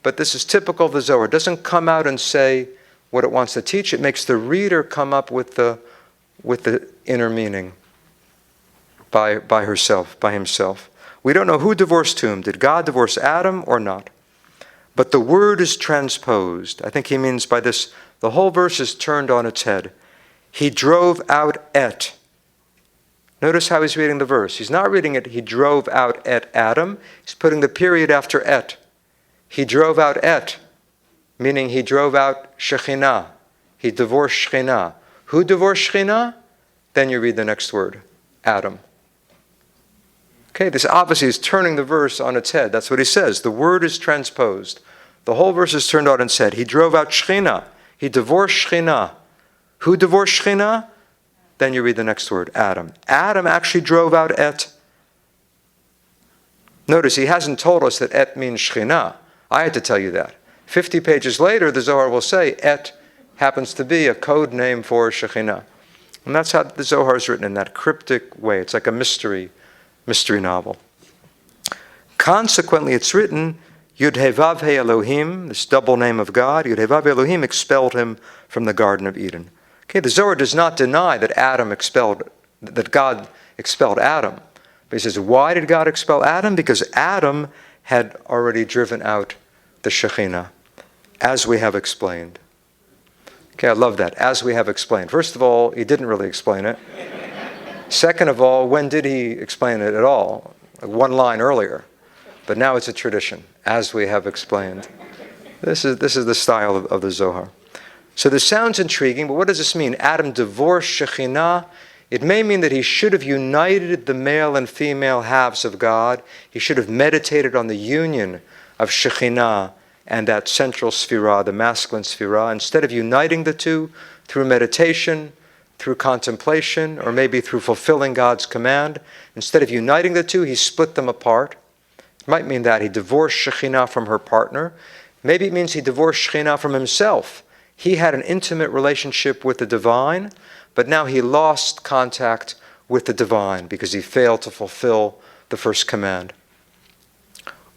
but this is typical of the Zohar. It doesn't come out and say what it wants to teach. It makes the reader come up with the inner meaning by himself. We don't know who divorced whom. Did God divorce Adam or not? But the word is transposed. I think he means by this, the whole verse is turned on its head. He drove out et. Notice how he's reading the verse. He's not reading it, he drove out et Adam. He's putting the period after et. He drove out et, meaning he drove out shekinah. He divorced shekinah. Who divorced shekinah? Then you read the next word, Adam. Okay, this obviously is turning the verse on its head. That's what he says. The word is transposed. The whole verse is turned on its head. He drove out shekinah. He divorced shekinah. Who divorced shekinah? Then you read the next word, Adam. Adam actually drove out et. Notice he hasn't told us that et means shekinah. I had to tell you that. 50 pages later, the Zohar will say et happens to be a code name for shekinah. And that's how the Zohar is written, in that cryptic way. It's like a mystery novel. Consequently, it's written, Yud-He-Vav He Elohim, this double name of God, Yud-He-Vav Elohim expelled him from the Garden of Eden. Okay, the Zohar does not deny that God expelled Adam. But he says, why did God expel Adam? Because Adam had already driven out the Shekinah, as we have explained. Okay, I love that, as we have explained. First of all, he didn't really explain it. Second of all, when did he explain it at all? One line earlier. But now it's a tradition, as we have explained. This is the style of the Zohar. So this sounds intriguing, but what does this mean? Adam divorced Shekhinah. It may mean that he should have united the male and female halves of God. He should have meditated on the union of Shekhinah and that central sphira, the masculine sphira. Instead of uniting the two through meditation, through contemplation, or maybe through fulfilling God's command, instead of uniting the two, he split them apart. It might mean that he divorced Shekhinah from her partner. Maybe it means he divorced Shekhinah from himself. He had an intimate relationship with the divine, but now he lost contact with the divine because he failed to fulfill the first command.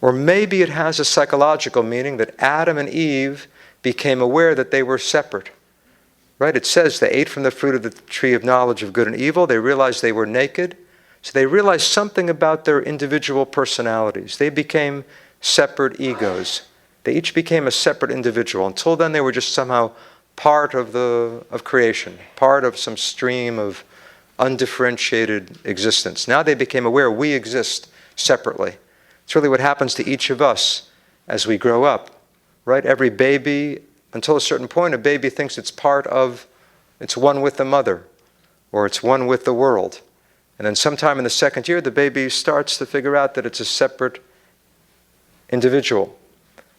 Or maybe it has a psychological meaning that Adam and Eve became aware that they were separate. Right? It says they ate from the fruit of the tree of knowledge of good and evil. They realized they were naked. So they realized something about their individual personalities. They became separate egos. They each became a separate individual. Until then, they were just somehow part of creation, part of some stream of undifferentiated existence. Now they became aware we exist separately. It's really what happens to each of us as we grow up, right? Every baby, until a certain point, a baby thinks it's one with the mother, or it's one with the world. And then sometime in the second year, the baby starts to figure out that it's a separate individual.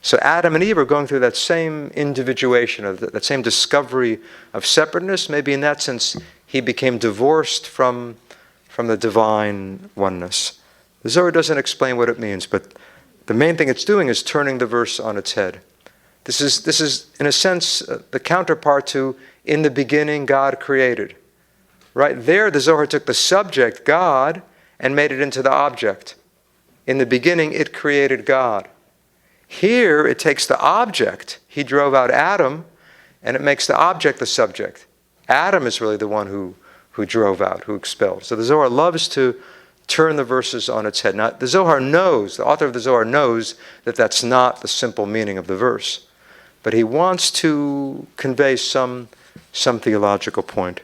So Adam and Eve are going through that same individuation, that same discovery of separateness. Maybe in that sense, he became divorced from the divine oneness. The Zohar doesn't explain what it means, but the main thing it's doing is turning the verse on its head. This is in a sense, the counterpart to, in the beginning, God created. Right there, the Zohar took the subject, God, and made it into the object. In the beginning, it created God. Here, it takes the object. He drove out Adam, and it makes the object the subject. Adam is really the one who drove out, who expelled. So the Zohar loves to turn the verses on its head. Now, the author of the Zohar knows that that's not the simple meaning of the verse. But he wants to convey some theological point.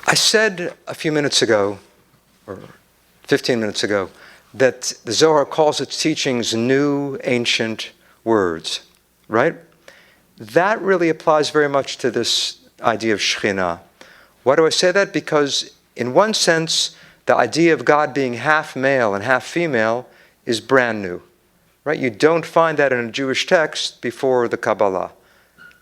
I said a few minutes ago, or 15 minutes ago, that the Zohar calls its teachings new ancient words, right? That really applies very much to this idea of Shekhinah. Why do I say that? Because in one sense, the idea of God being half male and half female is brand new, right? You don't find that in a Jewish text before the Kabbalah.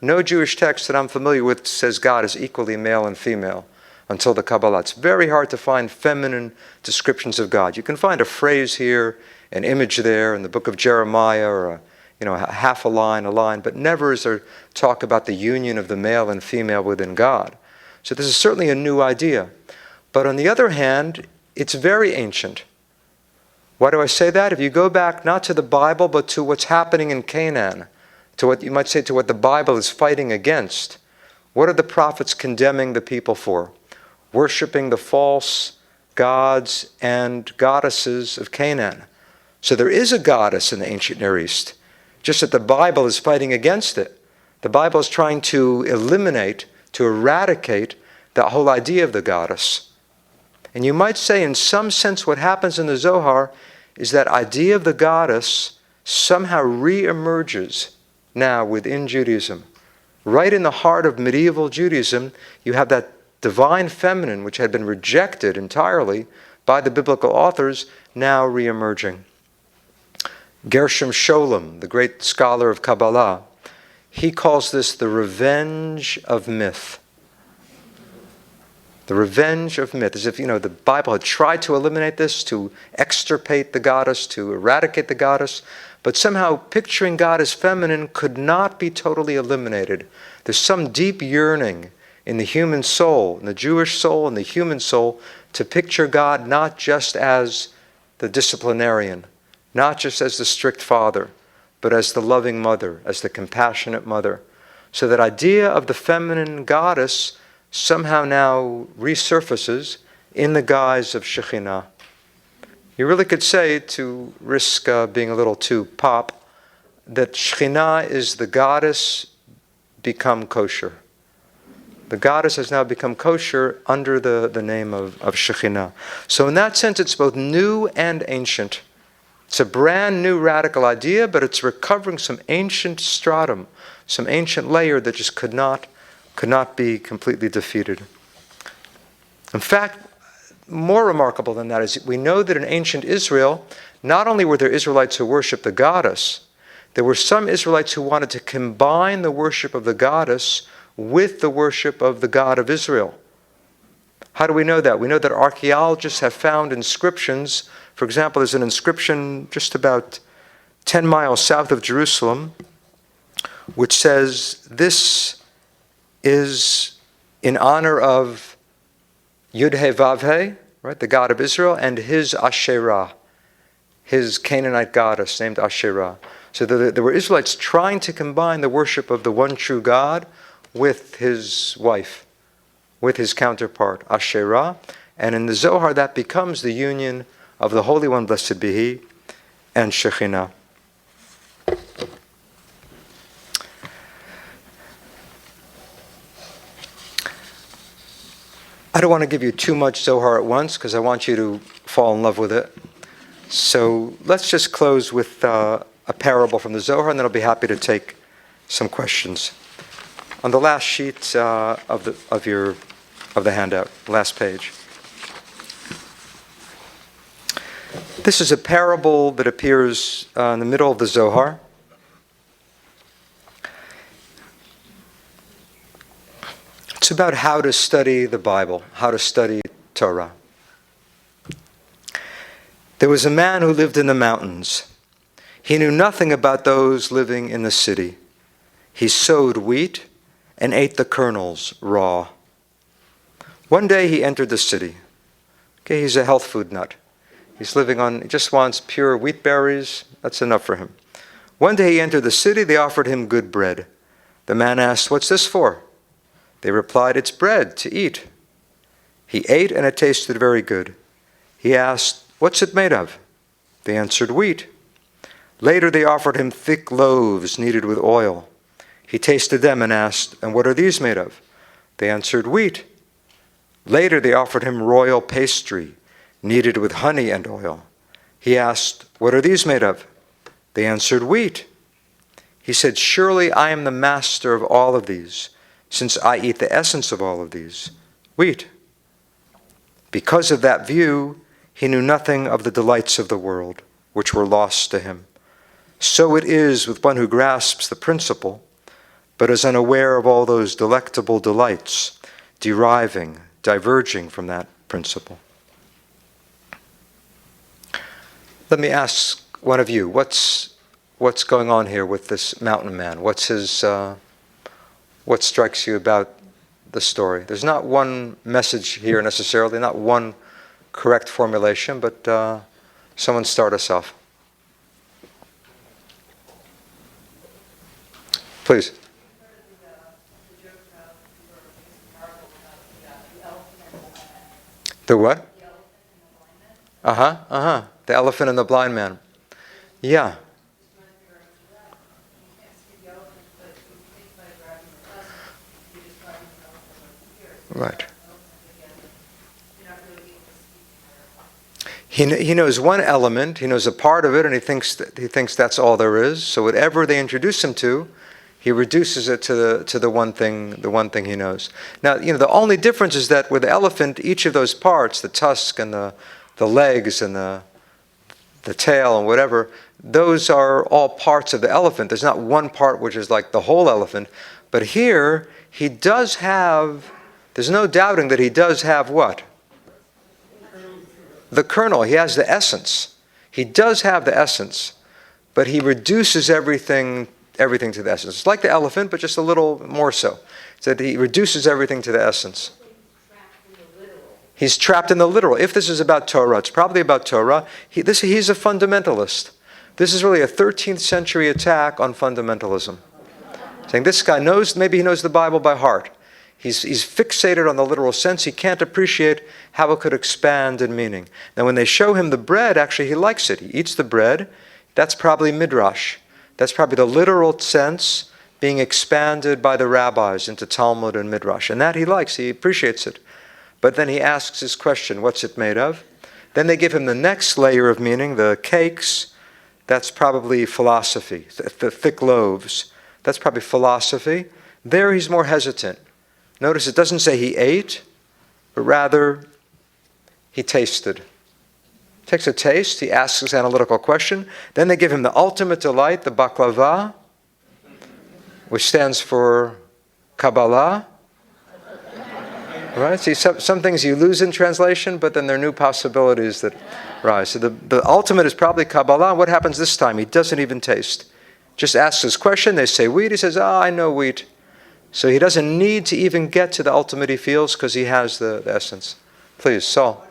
No Jewish text that I'm familiar with says God is equally male and female until the Kabbalah. It's very hard to find feminine descriptions of God. You can find a phrase here, an image there in the book of Jeremiah, or half a line, but never is there talk about the union of the male and female within God. So this is certainly a new idea. But on the other hand, it's very ancient. Why do I say that? If you go back not to the Bible, but to what's happening in Canaan, to what you might say to what the Bible is fighting against, what are the prophets condemning the people for? Worshipping the false gods and goddesses of Canaan. So there is a goddess in the ancient Near East, just that the Bible is fighting against it. The Bible is trying to eliminate, to eradicate that whole idea of the goddess. And you might say, in some sense, what happens in the Zohar is that idea of the goddess somehow re-emerges now within Judaism. Right in the heart of medieval Judaism, you have that divine feminine, which had been rejected entirely by the biblical authors, now re-emerging. Gershom Scholem, the great scholar of Kabbalah, he calls this the revenge of myth. The revenge of myth, as if, the Bible had tried to eliminate this, to extirpate the goddess, to eradicate the goddess, but somehow picturing God as feminine could not be totally eliminated. There's some deep yearning in the human soul, in the Jewish soul and the human soul, to picture God not just as the disciplinarian, not just as the strict father, but as the loving mother, as the compassionate mother. So that idea of the feminine goddess somehow now resurfaces in the guise of Shekhinah. You really could say, to risk being a little too pop, that Shekhinah is the goddess become kosher. The goddess has now become kosher under the name of shekinah. So in that sense, it's both new and ancient. It's a brand new radical idea, but it's recovering some ancient stratum, some ancient layer that just could not be completely defeated. In fact, more remarkable than that is we know that in ancient Israel, not only were there Israelites who worshiped the goddess, there were some Israelites who wanted to combine the worship of the goddess with the worship of the God of Israel. How do we know that? We know that archaeologists have found inscriptions. For example, there's an inscription just about 10 miles south of Jerusalem, which says, this is in honor of Yud-He Vav-He, right, the God of Israel, and his Asherah, his Canaanite goddess named Asherah. So there were Israelites trying to combine the worship of the one true God with his wife, with his counterpart, Asherah. And in the Zohar, that becomes the union of the Holy One, blessed be He, and Shekinah. I don't want to give you too much Zohar at once because I want you to fall in love with it. So let's just close with a parable from the Zohar, and then I'll be happy to take some questions. On the last sheet of the handout, last page. This is a parable that appears in the middle of the Zohar. It's about how to study the Bible, how to study Torah. There was a man who lived in the mountains. He knew nothing about those living in the city. He sowed wheat and ate the kernels raw. One day he entered the city. Okay, he's a health food nut. He just wants pure wheat berries. That's enough for him. One day he entered the city. They offered him good bread. The man asked, "What's this for?" They replied, "It's bread to eat." He ate and it tasted very good. He asked, "What's it made of?" They answered, "Wheat." Later they offered him thick loaves kneaded with oil. He tasted them and asked, "And what are these made of?" They answered, "Wheat." Later they offered him royal pastry kneaded with honey and oil. He asked, "What are these made of?" They answered, "Wheat." He said, "Surely I am the master of all of these, since I eat the essence of all of these, wheat." Because of that view, he knew nothing of the delights of the world, which were lost to him. So it is with one who grasps the principle, but is unaware of all those delectable delights, diverging from that principle. Let me ask one of you, what's going on here with this mountain man? What strikes you about the story? There's not one message here necessarily, not one correct formulation, but someone start us off. Please. The what? The elephant and the blind man. Yeah. Right. He knows one element, he knows a part of it, and he thinks that's all there is. So whatever they introduce him to, he reduces it to the one thing he knows. Now, the only difference is that with the elephant, each of those parts, the tusk and the legs and the tail and whatever, those are all parts of the elephant. There's not one part which is like the whole elephant. But here, he does have, there's no doubting that he does have what? The kernel. He has the essence. He does have the essence, but he reduces everything to the essence. It's like the elephant, but just a little more so. So that he reduces everything to the essence. He's trapped in the literal. If this is about Torah, it's probably about Torah. He's a fundamentalist. This is really a 13th century attack on fundamentalism. Saying this guy maybe he knows the Bible by heart. He's fixated on the literal sense. He can't appreciate how it could expand in meaning. Now when they show him the bread, actually he likes it. He eats the bread. That's probably midrash. That's probably the literal sense being expanded by the rabbis into Talmud and Midrash. And that he likes, he appreciates it. But then he asks his question, what's it made of? Then they give him the next layer of meaning, the cakes. That's probably philosophy. The thick loaves, that's probably philosophy. There he's more hesitant. Notice it doesn't say he ate, but rather he tasted. Takes a taste, he asks his analytical question. Then they give him the ultimate delight, the baklava, which stands for Kabbalah. Right? See, some things you lose in translation, but then there are new possibilities that rise. So the ultimate is probably Kabbalah. What happens this time? He doesn't even taste. Just asks his question. They say wheat. He says, I know wheat. So he doesn't need to even get to the ultimate he feels because he has the essence. Please, Saul.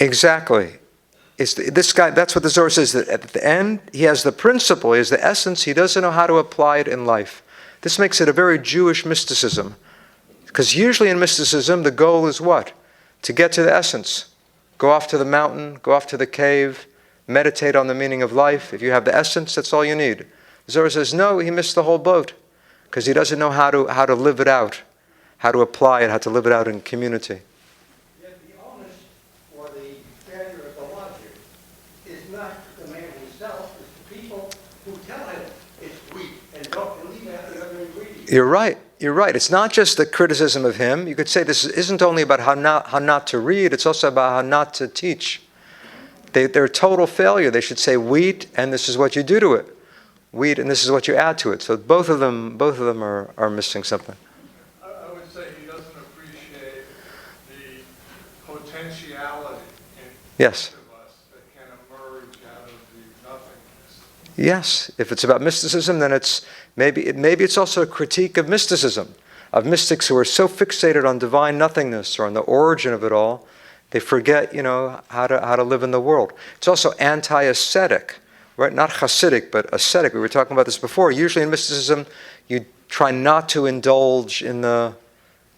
Exactly. This guy, that's what the Zohar says, that at the end, he has the principle, he has the essence, he doesn't know how to apply it in life. This makes it a very Jewish mysticism. Because usually in mysticism, the goal is what? To get to the essence. Go off to the mountain, go off to the cave, meditate on the meaning of life. If you have the essence, that's all you need. The Zohar says, no, he missed the whole boat. Because he doesn't know how to live it out, how to apply it, how to live it out in community. Yet the onus for the failure of the logic is not the man himself, it's the people who tell him it's wheat and don't believe that the other ingredients. You're right. You're right. It's not just the criticism of him. You could say this isn't only about how not to read, it's also about how not to teach. They're a total failure. They should say wheat, and this is what you do to it. Wheat, and this is what you add to it. So both of them are missing something. I would say he doesn't appreciate the potentiality in Yes. each of us that can emerge out of the nothingness. Yes. If it's about mysticism, then maybe it's also a critique of mysticism, of mystics who are so fixated on divine nothingness or on the origin of it all, they forget, how to live in the world. It's also anti-ascetic. Right? Not Hasidic, but ascetic. We were talking about this before. Usually in mysticism, you try not to indulge in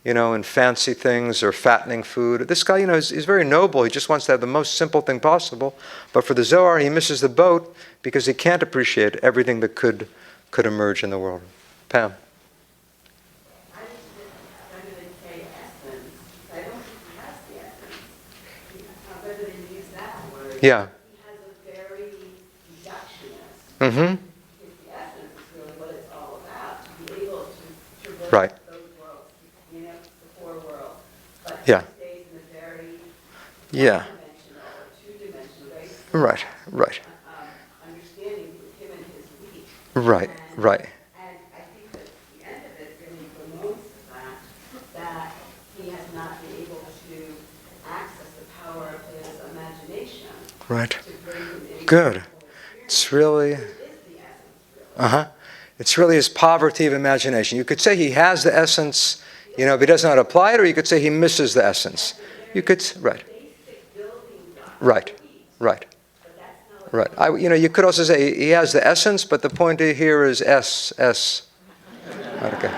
in fancy things or fattening food. This guy, is very noble. He just wants to have the most simple thing possible. But for the Zohar, he misses the boat because he can't appreciate everything that could emerge in the world. Pam. I was going to say essence. I don't think he has the essence. Whether they use that word. Yeah. Mm-hmm. Because the essence is really what it's all about, to be able to traverse Right. those worlds, the four worlds. But Yeah. it stays in a very Yeah. one-dimensional or two-dimensional, very Right. understanding with him and his wheat. Right. And I think that the end of it really bemoans the fact that he has not been able to access the power of his imagination. Right. To bring him into Good. the whole It's really... It's really his poverty of imagination. You could say he has the essence, but he doesn't know how to apply it, or you could say he misses the essence. You could, right. You could also say he has the essence, but the point here is S. Okay.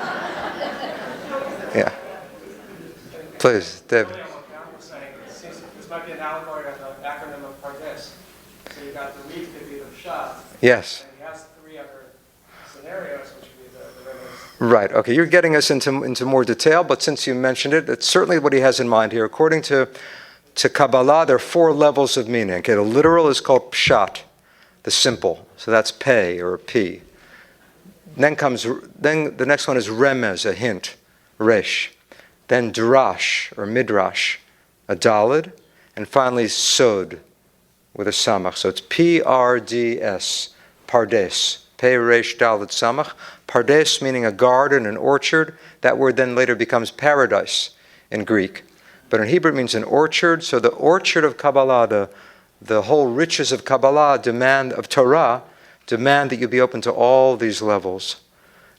Yeah. Please, David. This might be an allegory of the acronym of Pardes. So you've got the wheat could be the pshat. Yes. And he has three other scenarios, which would be the rivers. Right. Okay. You're getting us into more detail, but since you mentioned it, it's certainly what he has in mind here. According to Kabbalah, there are 4 levels of meaning. Okay. The literal is called pshat, the simple. So that's pei or p. Then the next one is remez, a hint, resh. Then drash or midrash, a dalid, and finally sod with a samach. So it's P-R-D-S, pardes. Pei resh dalid samach. Pardes meaning a garden, an orchard. That word then later becomes paradise in Greek. But in Hebrew it means an orchard. So the orchard of Kabbalah, the whole riches of Kabbalah of Torah, demand that you be open to all these levels.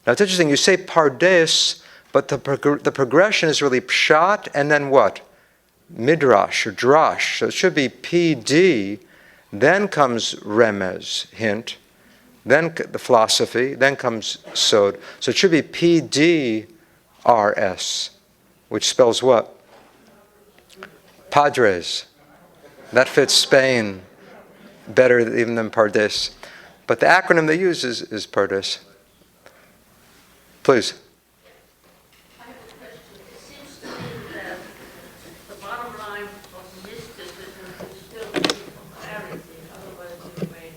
Now it's interesting, you say pardes, but the progression is really pshat and then what? Midrash or drash. So it should be PD, then comes remez, hint, then the philosophy, then comes sod. So it should be PDRS, which spells what? Padres. That fits Spain better even than Pardes. But the acronym they use is Pardes. Please. I have a question. It seems to me that the bottom line of mysticism is still clarity, otherwise you may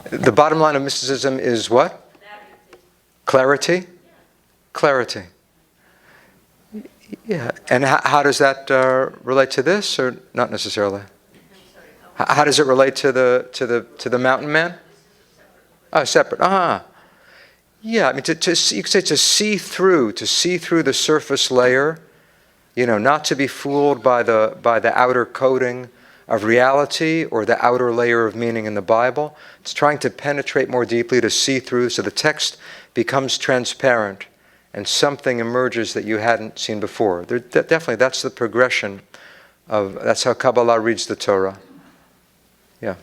confuse. The bottom line of mysticism is what? Clarity. Clarity? Clarity. Yeah. And how does that relate to this, or not necessarily? How does it relate to the mountain man? Oh, separate. Yeah, I mean, you could say to see through the surface layer, not to be fooled by the outer coating of reality or the outer layer of meaning in the Bible. It's trying to penetrate more deeply, to see through, so the text becomes transparent and something emerges that you hadn't seen before. Definitely, that's the progression that's how Kabbalah reads the Torah. Yeah.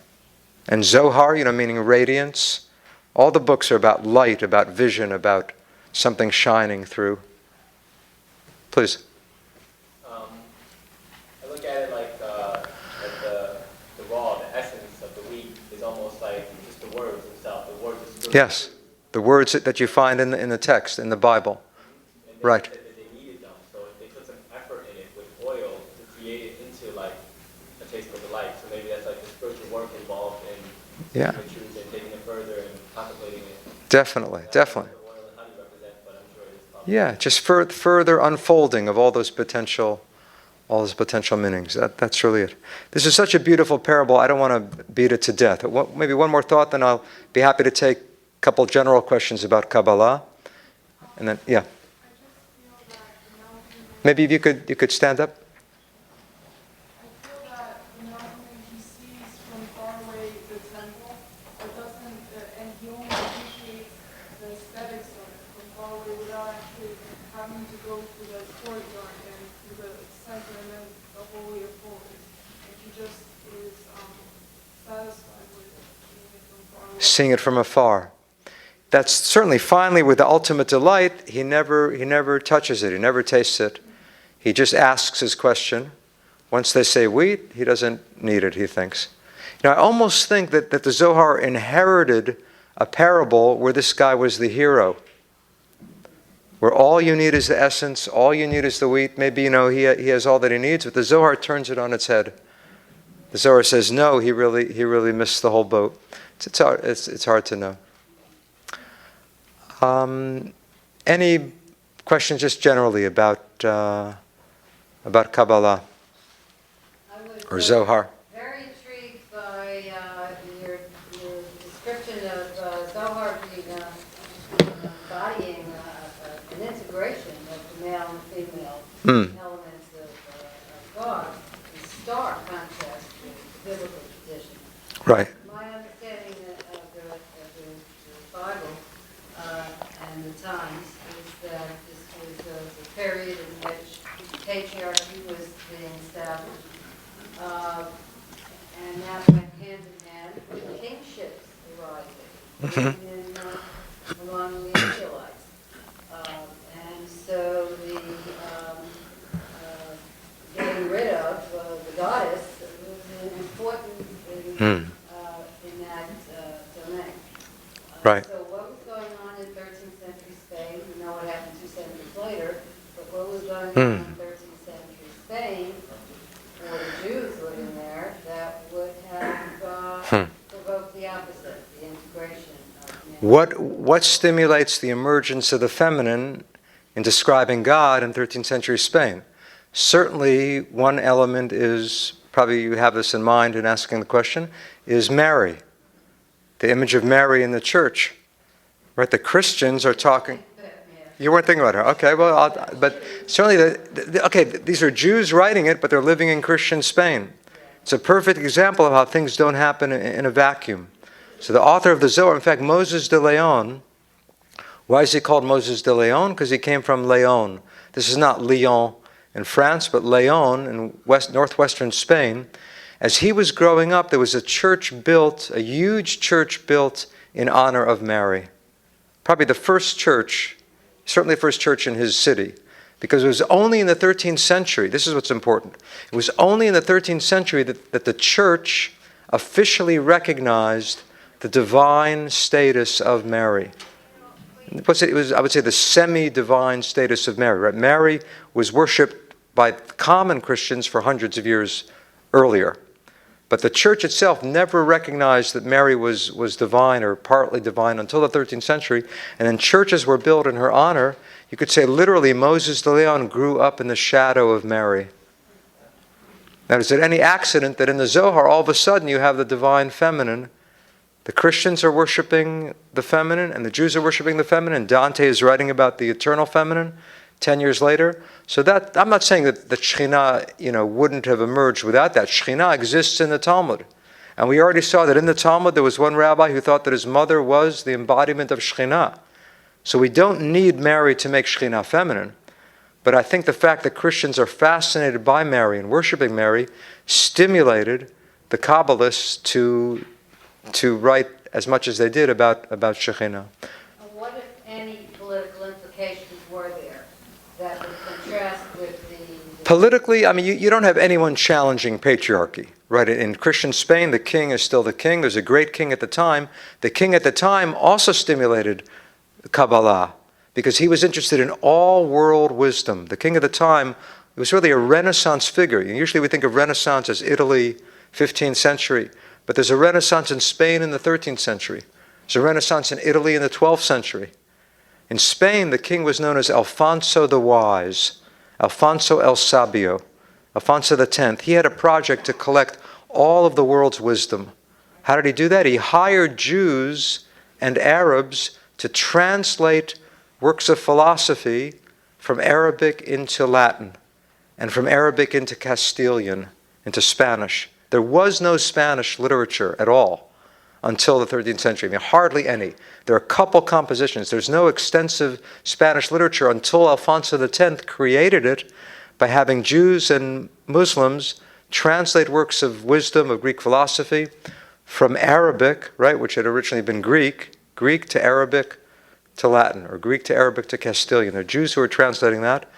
And Zohar, meaning radiance. All the books are about light, about vision, about something shining through. Please. I look at it like the raw, the essence of the wheat is almost like just the words themselves. The words are still Yes. The words that you find in the text, in the Bible. and they Right. said that they needed them, so they put some effort in it with oil to create it into like a taste of delight. So maybe that's like the spiritual work involved in Yeah. the truth and taking it further and contemplating it. Definitely, definitely. The oil and honey represent, but I'm sure it is probably. Yeah, just further unfolding of all those potential meanings. That's really it. This is such a beautiful parable. I don't want to beat it to death. Maybe one more thought, then I'll be happy to take a couple general questions about Kabbalah. And then, yeah. Maybe if you could stand up. I feel that the mountain he sees from far away the temple, but doesn't, and he only appreciates the aesthetics of it from far away without actually having to go to the courtyard and to the center and then the Holy of Holies. And he just is satisfied with seeing it from far away. Seeing it from afar. That's certainly finally with the ultimate delight. He never touches it. He never tastes it. He just asks his question. Once they say wheat, he doesn't need it, he thinks. I almost think that the Zohar inherited a parable where this guy was the hero. Where all you need is the essence, all you need is the wheat. Maybe, he has all that he needs, but the Zohar turns it on its head. The Zohar says, no, he really missed the whole boat. It's hard to know. Any questions just generally about Kabbalah I was or Zohar? very intrigued by your description of Zohar being embodying an integration of the male and female elements of God, in stark contrast to the biblical tradition. Right. My understanding of the Bible and the times is that this was a period in which patriarchy was being established, and that went hand in hand with kingships arising among the Israelites. And so the getting rid of the goddess was important in that domain. Right. So what was going on in 13th century Spain? We know what happened 2 centuries later, but what was going on in 13th century Spain for the Jews living there that would have provoked the opposite, the integration of men? What stimulates the emergence of the feminine in describing God in 13th century Spain? Certainly one element is, probably you have this in mind in asking the question, is Mary. The image of Mary in the church. Right? The Christians are talking... You weren't thinking about her. Okay, well, but certainly, these are Jews writing it, but they're living in Christian Spain. It's a perfect example of how things don't happen in a vacuum. So the author of the Zohar, in fact, Moses de Leon, why is he called Moses de Leon? Because he came from Leon. This is not Lyon in France, but Leon in northwestern Spain. As he was growing up, there was a huge church built in honor of Mary. Probably the first church, certainly the first church in his city, because it was only in the 13th century, this is what's important, it was only in the 13th century that the church officially recognized the divine status of Mary. It was, I would say, the semi-divine status of Mary. Right? Mary was worshipped by common Christians for hundreds of years earlier. But the church itself never recognized that Mary was divine or partly divine until the 13th century. And then churches were built in her honor. You could say literally Moses de Leon grew up in the shadow of Mary. Now, is it any accident that in the Zohar all of a sudden you have the divine feminine? The Christians are worshiping the feminine and the Jews are worshiping the feminine. Dante is writing about the eternal feminine 10 years later. So that, I'm not saying that the shekinah, wouldn't have emerged without that. Shekinah exists in the Talmud. And we already saw that in the Talmud there was one rabbi who thought that his mother was the embodiment of shekinah. So we don't need Mary to make shekinah feminine. But I think the fact that Christians are fascinated by Mary and worshiping Mary stimulated the Kabbalists to write as much as they did about shekinah. What, if any, political implications were there that would contrast with the... Politically, I mean, you don't have anyone challenging patriarchy, right? In Christian Spain, the king is still the king. There's a great king at the time. The king at the time also stimulated Kabbalah because he was interested in all world wisdom. The king of the time was really a Renaissance figure. Usually we think of Renaissance as Italy, 15th century. But there's a Renaissance in Spain in the 13th century. There's a Renaissance in Italy in the 12th century. In Spain, the king was known as Alfonso the Wise, Alfonso el Sabio, Alfonso X. He had a project to collect all of the world's wisdom. How did he do that? He hired Jews and Arabs to translate works of philosophy from Arabic into Latin and from Arabic into Castilian, into Spanish. There was no Spanish literature at all until the 13th century. I mean, hardly any. There are a couple compositions. There's no extensive Spanish literature until Alfonso X created it by having Jews and Muslims translate works of wisdom, of Greek philosophy, from Arabic, right, which had originally been Greek to Arabic to Latin, or Greek to Arabic to Castilian. There are Jews who are translating that,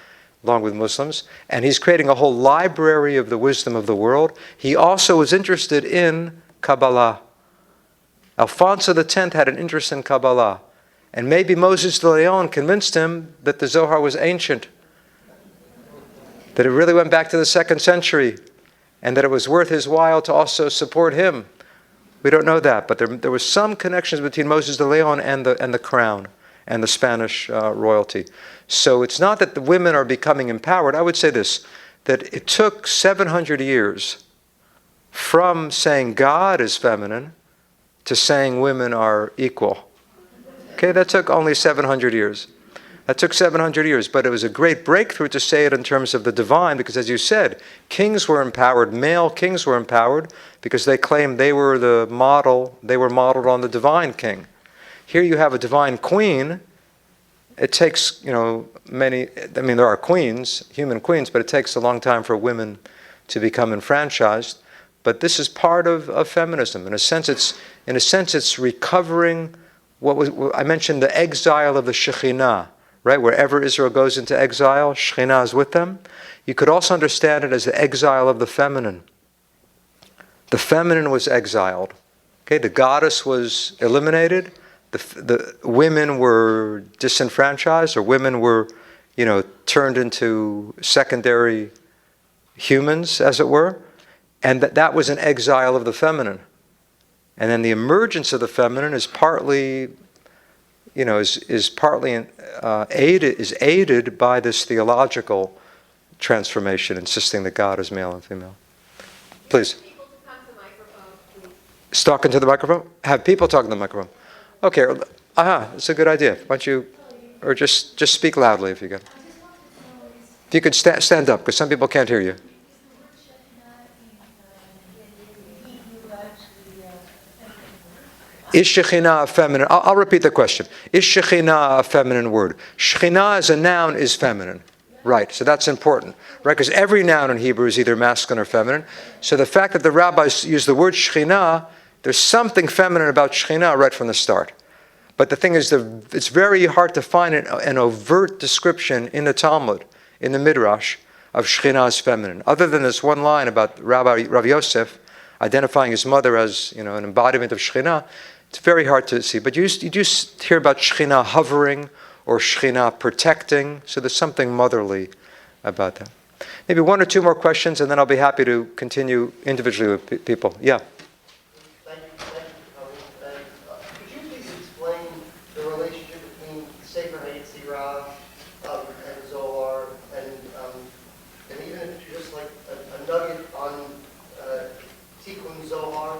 along with Muslims, and he's creating a whole library of the wisdom of the world. He also was interested in Kabbalah. Alfonso X had an interest in Kabbalah, and maybe Moses de Leon convinced him that the Zohar was ancient, that it really went back to the 2nd century, and that it was worth his while to also support him. We don't know that, but there was some connections between Moses de Leon and the crown and the Spanish royalty. So it's not that the women are becoming empowered. I would say this, that it took 700 years from saying God is feminine to saying women are equal. Okay, that took only 700 years. That took 700 years, but it was a great breakthrough to say it in terms of the divine, because as you said, kings were empowered, male kings were empowered, because they claimed they were the model, they were modeled on the divine king. Here you have a divine queen. It takes, many, there are queens, human queens, but it takes a long time for women to become enfranchised. But this is part of feminism. In a sense, it's recovering what I mentioned, the exile of the shekinah, right? Wherever Israel goes into exile, shekinah is with them. You could also understand it as the exile of the feminine. The feminine was exiled. Okay, the goddess was eliminated. The women were disenfranchised, or women were, turned into secondary humans, as it were. And that was an exile of the feminine. And then the emergence of the feminine is partly, aided by this theological transformation, insisting that God is male and female. Please. People to come to the microphone, please. Talk into the microphone? Have people talk to the microphone. Okay, that's a good idea. Why don't you, or just speak loudly if you can. If you could stand up, because some people can't hear you. Is shekinah a feminine? I'll repeat the question. Is shekinah a feminine word? Shekinah as a noun is feminine. Right, so that's important. Right, because every noun in Hebrew is either masculine or feminine. So the fact that the rabbis use the word shekinah, there's something feminine about shekinah right from the start. But the thing is, it's very hard to find an overt description in the Talmud, in the Midrash, of shekinah as feminine. Other than this one line about Rav Yosef identifying his mother as an embodiment of shekinah, It's very hard to see. But you do hear about shekinah hovering or shekinah protecting. So there's something motherly about that. Maybe one or two more questions, and then I'll be happy to continue individually with people. Yeah. Thank you for coming. Could you please explain the relationship between Sefer Yetzirah and Zohar, and even if it's just like a nugget on Tikkun Zohar?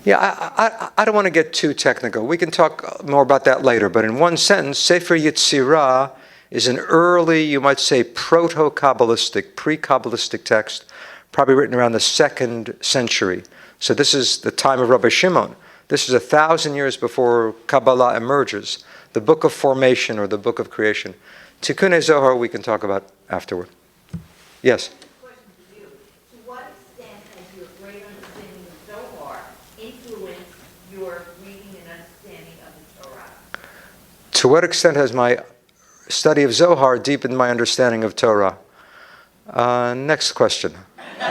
Yeah, I don't want to get too technical. We can talk more about that later. But in one sentence, Sefer Yetzirah is an early, you might say, proto-Kabbalistic, pre-Kabbalistic text, probably written around the 2nd century. So this is the time of Rabbi Shimon. This is 1,000 years before Kabbalah emerges, the book of formation or the book of creation. Tikkun Zohar we can talk about afterward. Yes? Question for you. To what extent has your great understanding of Zohar influenced your reading and understanding of the Torah? To what extent has my study of Zohar deepened my understanding of Torah? Next question. No,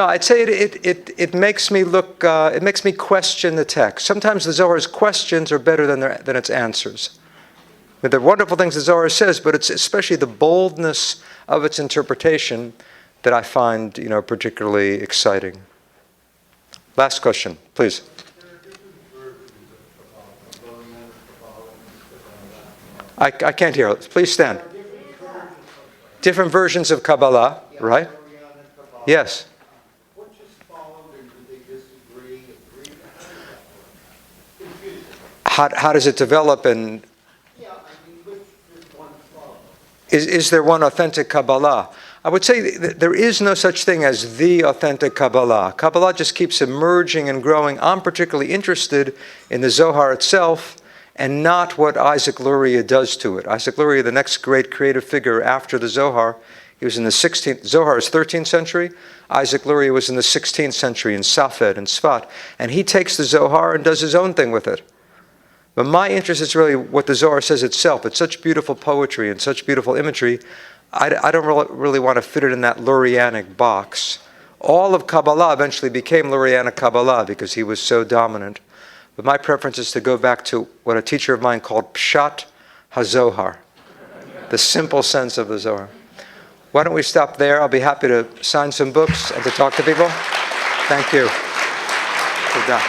I'd say it makes me look. It makes me question the text. Sometimes the Zohar's questions are better than its answers. But the wonderful things the Zohar says, but it's especially the boldness of its interpretation that I find, particularly exciting. Last question, please. I can't hear. Please stand. Different versions of Kabbalah, right? Yes. What just followed, and did they disagree? How does it develop, and Yeah, which one followed? is there one authentic Kabbalah? I would say that there is no such thing as the authentic Kabbalah. Kabbalah just keeps emerging and growing. I'm particularly interested in the Zohar itself, and not what Isaac Luria does to it. Isaac Luria, the next great creative figure after the Zohar, he was in the 16th, Zohar is 13th century, Isaac Luria was in the 16th century in Safed and Sfat, and he takes the Zohar and does his own thing with it. But my interest is really what the Zohar says itself. It's such beautiful poetry and such beautiful imagery, I don't really want to fit it in that Lurianic box. All of Kabbalah eventually became Lurianic Kabbalah because he was so dominant. But my preference is to go back to what a teacher of mine called Pshat HaZohar, the simple sense of the Zohar. Why don't we stop there? I'll be happy to sign some books and to talk to people. Thank you. Good job.